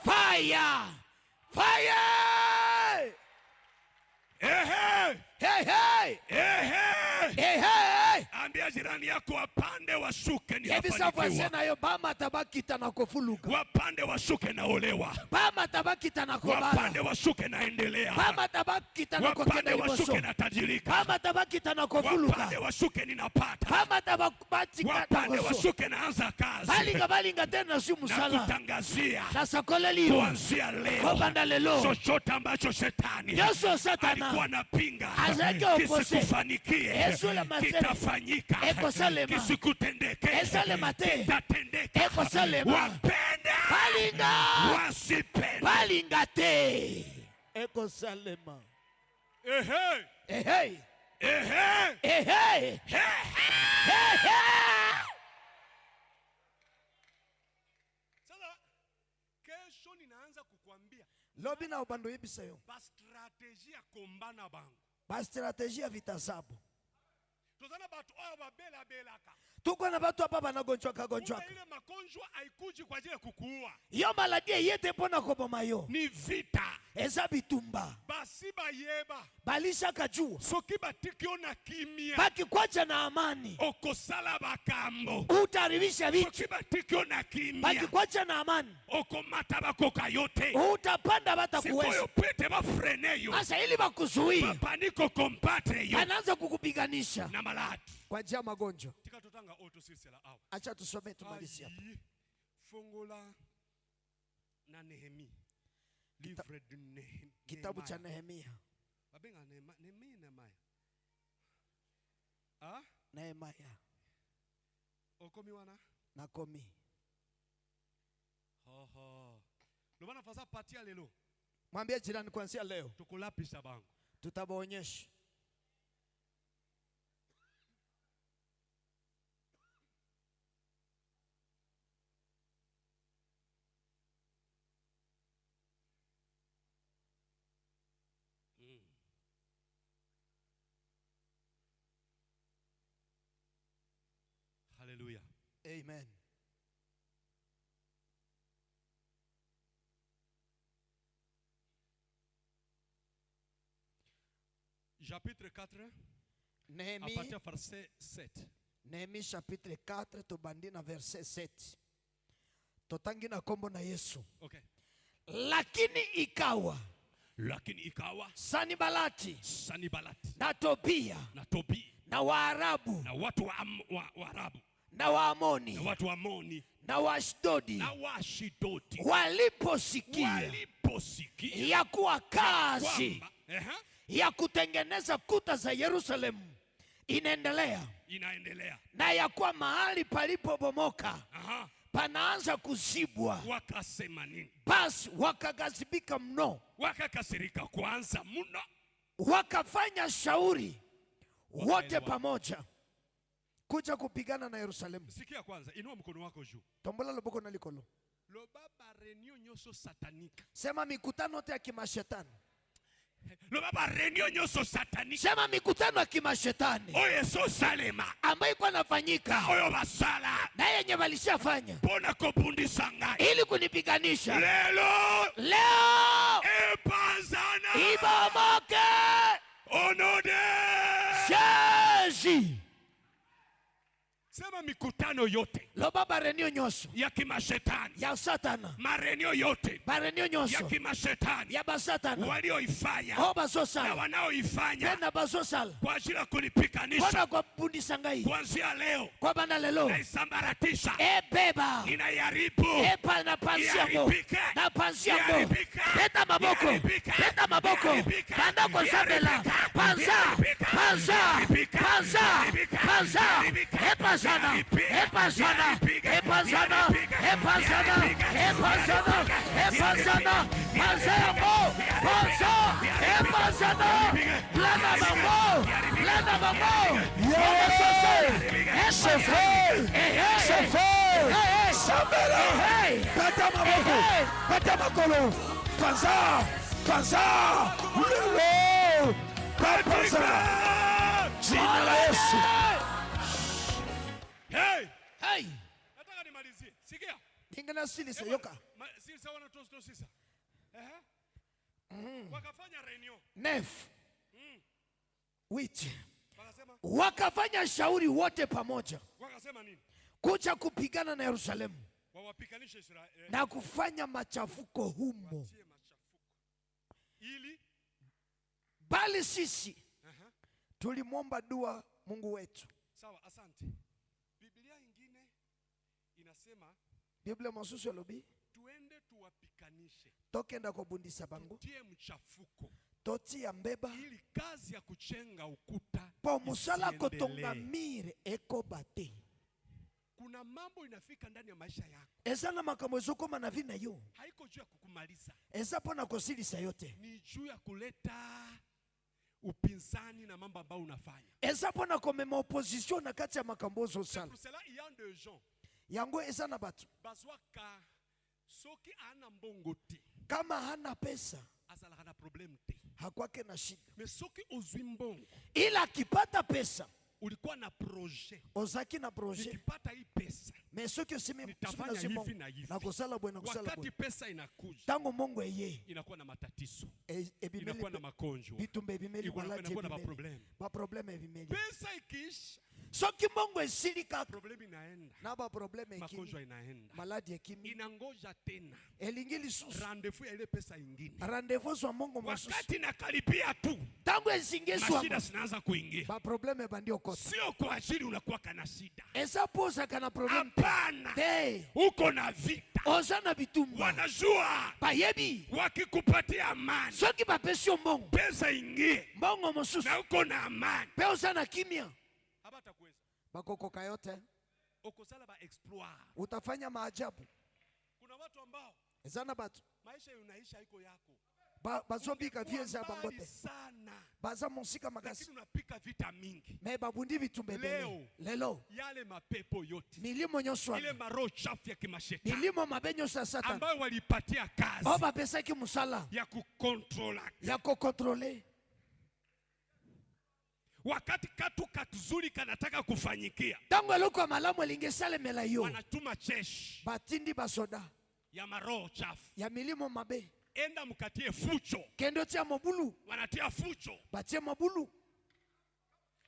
Fire! Fire! Ehe. Hey, hey! Ehe. Hey, hey! Ambia jirani yako wapande washuke ni Yebisa hafanikiwa. voisine yo bama tabakita na kofuluka. Wapande washuke na olewa. Bama tabakita na Wapande kobala. washuke na endelea. Bama tabakita na Wapande kokenda liboso. washuke na tajirika. Bama tabakita na kofuluka. Wapande washuke ninapata. Bama tabakubatika na Wapande koso. washuke naanza kazi. Balinga tena si Na musala. kutangazia Sasa kole liyo. kuanzia leo Kobanda lelo. chochote ambacho shetani Yesu satana. alikuwa napinga Azeke opose. kisikufanikie Yesu la masele. kitafanyika, Eko salema. kisikutendeke Esalema te. kitatendeka. Eko salema. Wapende Balinga. wasipende. Balinga te. Eko salema. Ehe, Hey, hey. ehe, Hey, hey. ehe. Hey, hey. Sasa kesho ninaanza kukuambia Lobi na ubando yebisa yo. ba strategie ya kombana bango. Ba strategie ya vita zabo. Tozana batu oyo babela belaka. Tuko na watu hapa wanagonjwaka gonjwaka. Ile magonjwa haikuji kwa ajili ya kukuua. Yo maladie yete pona koboma yo. Ni vita. Eza bitumba. Basi bayeba. Balisha kajua. Soki batikio na kimia. Baki kwacha na amani. Okosala bakambo. Utaribisha vitu. Soki batikio na kimia. Baki kwacha na amani. Okomata bakoka yote. Utapanda bata kuweza. Sikoyo pete bafrene yo. Asa ili bakuzuia. Paniko kompatre yo. Anaanza kukupiganisha. Na maladi. Kwa njia magonjwa. Tika tutanga auto sisela awa. Acha tusome tumalizie hapa. Fongola na Nehemi. Livre de Nehemi. Kitabu cha Nehemia. Babenga Nehemia na Maya. Ah? Nehemia. Okomi wana? Nakomi. Ho. Lobana fasa patia lelo. Mwambie jirani kuanzia leo. Tukolapisa bango. Tutabaonyesha. Hallelujah. Amen. Chapitre 4, à Nehemia. partir verset 7. Nehemia chapitre 4 tobandi na verset 7. Totangi na kombo na Yesu. Okay. Lakini ikawa Lakini ikawa Sanibalati Sanibalati na Tobia na Tobi na Waarabu na watu wa Arabu na Waamoni na watu wa Amoni na Waashdodi na Washidodi waliposikia ya kuwa kazi kwamba ya kutengeneza kuta za Yerusalemu inaendelea inaendelea na ya kuwa mahali palipobomoka panaanza kuzibwa, wakasema nini? basi wakagazibika mno, Wakakasirika kwanza mno, wakafanya shauri wote pamoja kuja kupigana na Yerusalemu. Sikia kwanza, inua mkono wako juu. Tombola loboko na likolo. Lobaba reunion nyoso satanika. Sema mikutano yote ya kimashetani. Lobaba reunion nyoso satanika. Sema mikutano ya kimashetani. Oye so salema. Ambayo iko nafanyika. Oyo basala. Na yenye walishafanya. Pona kopundisa ngai. Ili kunipiganisha. Leo. Epanzana. Ibomoke. Onode. Shezi. Sema mikutano mikutano yote loba barenio nyoso ya kimashetani, ya satana, marenio yote barenio ya nyoso kimashetani ya basatana walioifanya o na basosala wanaoifanya tena basosala kwa ajili ya kunipikanisha, kona kwa bundisa ngai kuanzia leo kwa banda lelo naisambaratisha, beba inaiharibu, epa na pansi yako iharibike, na pansi yako iharibike, beta maboko iharibike, beta maboko iharibike, banda kwa sabela iharibike, panza iharibike, panza iharibike, panza iharibike, panza iharibike, epa sana iharibike, epa sana iharibike, epa sana iharibike, epa sana iharibike, epa sana epa sana panza yako panza epa sana blanda bango blanda bango C'est fait. C'est fait. Sabela. Pata maboko. Pata makolo. Panza. Panza. Lelo. Panza. Jina la Yesu. Hey, hey nataka nimalizie. Sikia. Ingana silisa yoka. Sisi wana tosto sisa. Wakafanya reunion. nef wit Wakasema wakafanya shauri wote pamoja wakasema nini? kuja kupigana na Yerusalemu Wawapikanishe Israeli na kufanya machafuko humo, tie machafuko. Ili bali sisi tulimwomba dua Mungu wetu. sawa, asante. Biblia ingine inasema Biblia masusu lobi tuende tuwapikanishe, tokenda kubundisa bangu tie mchafuko, toti ya mbeba ili kazi ya kuchenga ukuta po musala isiendelee. kotonga mire eko bate Kuna mambo inafika ndani ya maisha yako, ezanga makambo ezokoma na vina yo haiko juu ya kukumaliza, eza pona kosilisa yote, ni juu ya kuleta upinzani na mambo ambayo unafanya. eza pona komema opposition na kati ya makambo C'est ozosala pour cela il y a des gens yango, eza na batu bazwaka soki ana mbongo te kama hana pesa azalaka na problème te, hakwake na shida, mais soki ozwi mbongo, ila akipata pesa ulikuwa na projet, ozaki na projet nikipata hii pesa me soki osimi nitafanya hivi na hivi, na kusala bwe na kusala wakati bwe pesa inakuja tango mongo eye inakuwa na matatizo, ebimeli inakuwa na magonjwa, bitumba ebimeli malati inakuwa na ebimeli maproblème. ba problème ebimeli, Pesa ikiisha, soki mongo esili kaka problème inaenda, na ba problème ekimi magonjwa inaenda, maladi ekimi inangoja tena elingi lisusu rendez-vous ya ile pesa ingine. rendez-vous zwa mongo masusu Wakati nakaribia tu tango ezingeswa mashida zinaanza kuingia, ba problème bandi okota sio kwa ajili unakuwa kana shida, eza posa kana problème hapana, te uko na vita. oza na bitumba Wanajua bayebi wakikupatia amani, soki bapesi yo mbongo pesa ingie mbongo mosusu na uko na amani, pe oza na kimia habatakuweza bakokoka yote okosala ba exploit. utafanya maajabu. Kuna watu ambao Eza na batu maisha unaisha iko yako bazobika vieza mbali bangote sana, baza monsika makasi lakini unapika vita mingi. me babundi bitumbe Leo. lelo Yale mapepo yote, milimo nyonso ile maroho chafu ya kimashetani milimo mabe nyonso ya Satana ambayo walipatia kazi o bapesaki musala ya kukontrola, ya kokontrole wakati katu katuzuri kanataka kufanyikia, ntango eloko ya malamu elingi esalemela yo wanatuma jeshi batindi basoda ya maroho chafu, ya milimo mabe enda mkatie fucho, kende otia mobulu wanatia fucho. batie mobulu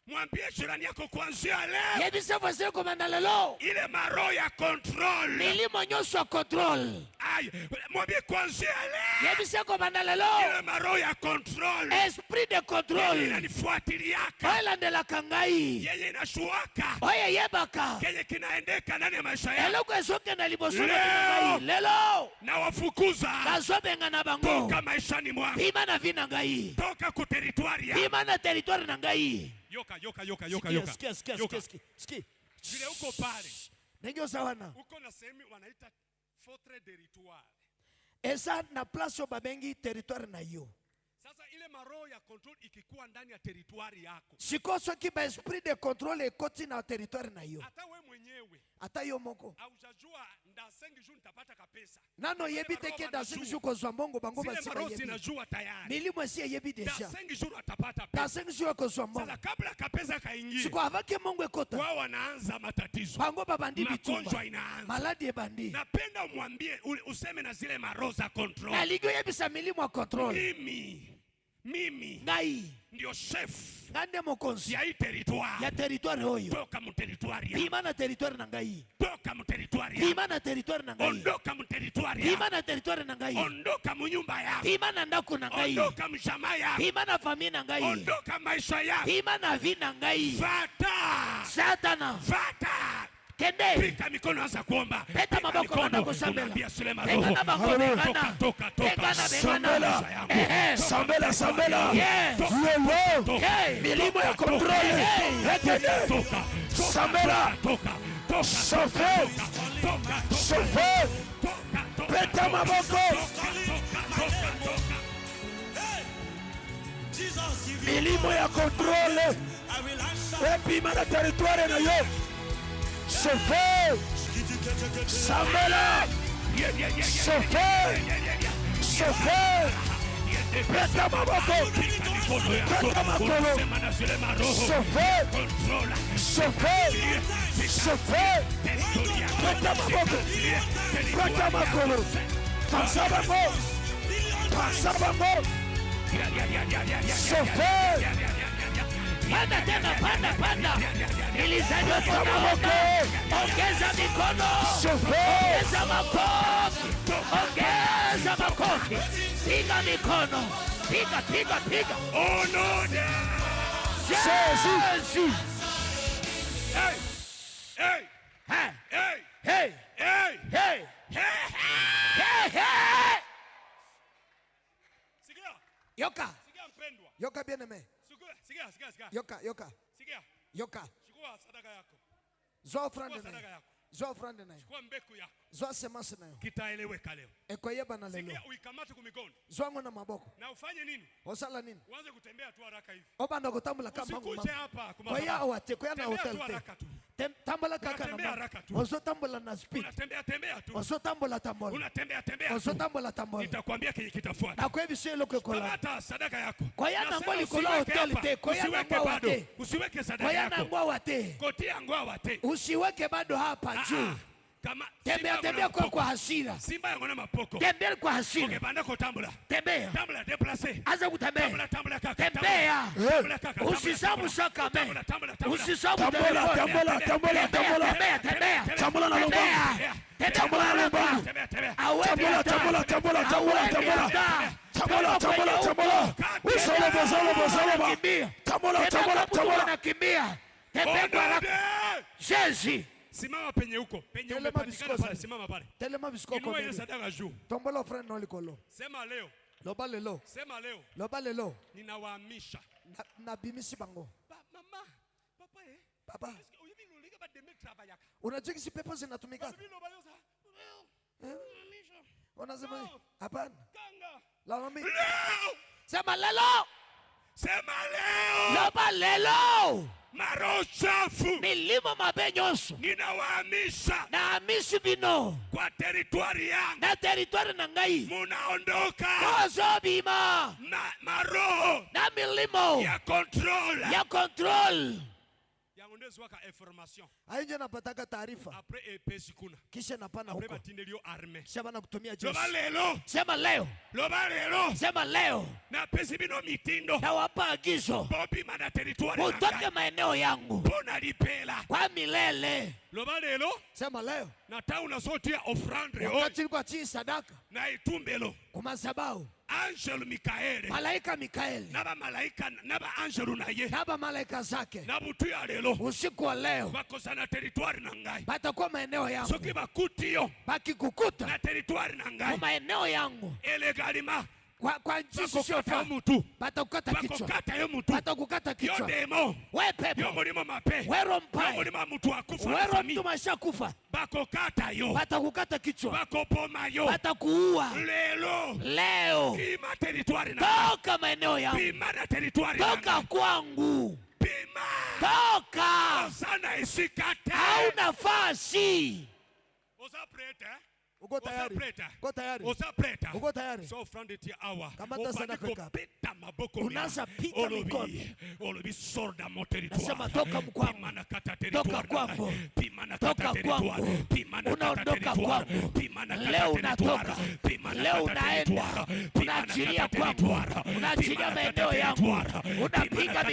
Mwambie jirani yako kuanzia leo, yebisa voisin komanda lelo ile maroho ya control, milimo nyonso ya control ay, mwambie kuanzia leo, yebisa komanda lelo ile maroho ya control esprit de control inanifuatiliaka, oyelandelaka ngai yeye inashuaka, oye yebaka kenye kinaendeka ndani ya maisha yako, eloko ezokenda liboso na Leo. ngai lelo na wafukuza nazobenga na bango toka maishani mwako, bima na vi na ngai toka ku territoire yako. bima na territoire na ngai. Yoka Sikia, yoka. sikia. Vile uko pale, Nengi osawana uko na sehemu wanaita fortre territoire. eza na place oyo babengi territoire na yo. Sasa ile maroho ya control ikikuwa ndani ya territoire yako, siko soki ba esprit de contrôle ekoti na territoire na yo hata we mwenyewe ata yo moko haujajua ndasengi jours nitapata kapesa, nano yebi te ke da singi juko zwa mbongo bango zile basi maroho bayebi zinajua tayari milimo esi eyebi deja ndasengi jours atapata da pesa. singi juko zwa mbongo Sasa kabla kapesa kaingie, siko avake mbongo ekota wao wanaanza matatizo, bango babandi magonjwa bitumba inaanza. maladi ebandi Napenda umwambie useme na zile maroho za control, na ligyo yebisa milimo ya control mimi mimi ngai ndio chef ngande mokonzi ya hii territoire. ya territoire oyo. Toka mu territoire ya. Pima na territoire na ngai. Toka mu territoire ya. Pima na territoire na ngai. Ondoka mu territoire ya. Pima na territoire na ngai. Ondoka mu nyumba ya. Pima na ndako na ngai. Ondoka mu jamaa ya. Pima na familia na ngai. Ondoka maisha ya. Pima na vi na ngai. Fata. Satana. Fata. Kende. Pika mikono anza kuomba. Peta maboko na kusambela. Unaambia Suleiman Peka roho. na maboko Toka, toka, toka. Peka na Sambela. Ehe. Sambela, sambela. Yes. Lelo. Hey. Milimo ya kontrole. Rekene. Toka. Sambela. Toka. Toka. Sofe. Toka. Sofe. Peta maboko. Milimo ya kontrole. Epima na territoire na yo. Sofe. Sambela. Sofe. Sofe. Peta maboko. Peta makolo. Sofe. Sofe. Sofe. Peta maboko. Peta makolo. Pasabamo. Pasabamo. Sofe. Panda tena, panda. Ilizaliwa kwa maboko. Ongeza mikono. Sofe. Ongeza makofi. Ongeza makofi. Piga mikono. Piga. Oh no. Jésus. Hey. Hey. Hey. Hey. Hey. Hey. Hey. Sikia. Yoka. Sikia mpendwa. Yoka bien aimé. Sikia. Yoka. Sikia. Yoka. Chukua sadaka yako. Zoa offrande Chukua sadaka nayo. yako. Zoa offrande nayo. Chukua mbegu yako. Zoa semence nayo. Kitaeleweka leo. Ekoyeba na lelo. Sikia, uikamate kumikono. Zoa ngona maboko. Na ufanye nini? Osala nini? Uanze kutembea tu haraka hivi. Obanda kutambula kama Usikuje hapa Kwa ya awate, kwa ya na Tembea hotel tu te. haraka tu. Tambala kaka Unatembea na haraka tu. Ozo tambula na speed. Unatembea tu. Ozo tambula tambola. Unatembea Ozo tu. tambula tambola. Nitakwambia kile kitafuata. Na kwa hivi sio loko kola. Kamata sadaka yako. Kwa yana Nasema ngoli kola usiweke hotel hapa. te, kwa yana Usiweke ngwa bado. wate. Usiweke sadaka Kwa yana yako. ngwa wate. Kotia ngwa wate. Usiweke bado hapa juu. Kama Tembea kwa hasira. Simba yangu na mapoko. Tembea kwa hasira. Ukipanda kwa tambula. Tembea. Tambula déplacer. Anza kutembea. Tambula kaka. Tembea. Tambula kaka. Usisabu saka me. Usisabu Tambula. Tembea. Tambula na lomba. Tambula na lomba. Tambula. Usolobo. Tambula. Nakimbia. Tembea kwa haraka. Jésus. Simama penye huko. Penye umepatikana pale, simama pale. Telema biskoko. Inua ile sadaka juu. Tombola offrande no likolo. Sema leo. Loba lelo. Sema leo. Loba lelo. Ninawahamisha. Na bimisi bango. Mama. Papa Papa. Uliga ba deme travailler. Unajua kisi pepo zinatumika? Unasema hapana. Kanga. La mami. Sema lelo. Sema leo. Loba lelo. Maro chafu. Milimo mabenyoso. Ninawahamisha. Na amisi bino. Kwa territoire yangu. Na territoire na ngai. Munaondoka. Kozo bima. Maroho. Na milimo. Ya control. Ya control. Yaondezo waka information. Aje napataka taarifa. Après epesi kuna. Kisha napana Après huko. batindelio armée. Kisha bana kutumia jeshi. Loba lelo. Sema leo. Loba lelo. Sema leo. Na pesi bino mitindo. Na wapa agizo. Bobi mana territoire. Mutoke maeneo yangu. Bona lipela. Kwa milele. Loba lelo. Sema leo. Na tauna sotia offrande Wakati kwa chini sadaka. na itumbelo. Kumasabau. Angel Mikaeli. Malaika Mikaeli. Naba malaika naba angel naye. Naba malaika zake. Na butu ya lelo. Usiku wa leo. Bakosa na territoire na ngai. Batakuwa maeneo yangu. Soki bakutiyo. Bakikukuta. Na territoire na Kwa ngai. maeneo yangu. Elegalima. Kwa njisi Bakokata siofaa. mutu. Batakukata kichwa. Bakokata yo mutu. Batakukata Yo kichwa. demo. We Yo pepo. mulimo mape. Wero Yo mpai. mulimo mutu akufa. Wero mtu masha kufa. Bakokata yo. Batakukata kichwa. Bakopoma yo. Batakuua. Lelo. Leo. Pima territoire na ngai. Toka maeneo yangu. Pima na territoire na Toka ngai. kwangu. Pima. Toka. Sana isikate. Hauna nafasi. Oza prete. Uko tayari? Usapreta. Uko tayari? Usapreta. Uko tayari? So front it awa. Kamata sana kweka. Pita maboko. Unaanza pita mikono. Olobi sorda moteritua. Nasema toka mkwangu. Toka kwangu. Toka kwangu. Unaondoka kwangu. Leo unatoka. Leo unaenda. Unaachilia kwangu. Unaachilia maeneo yangu. Unapiga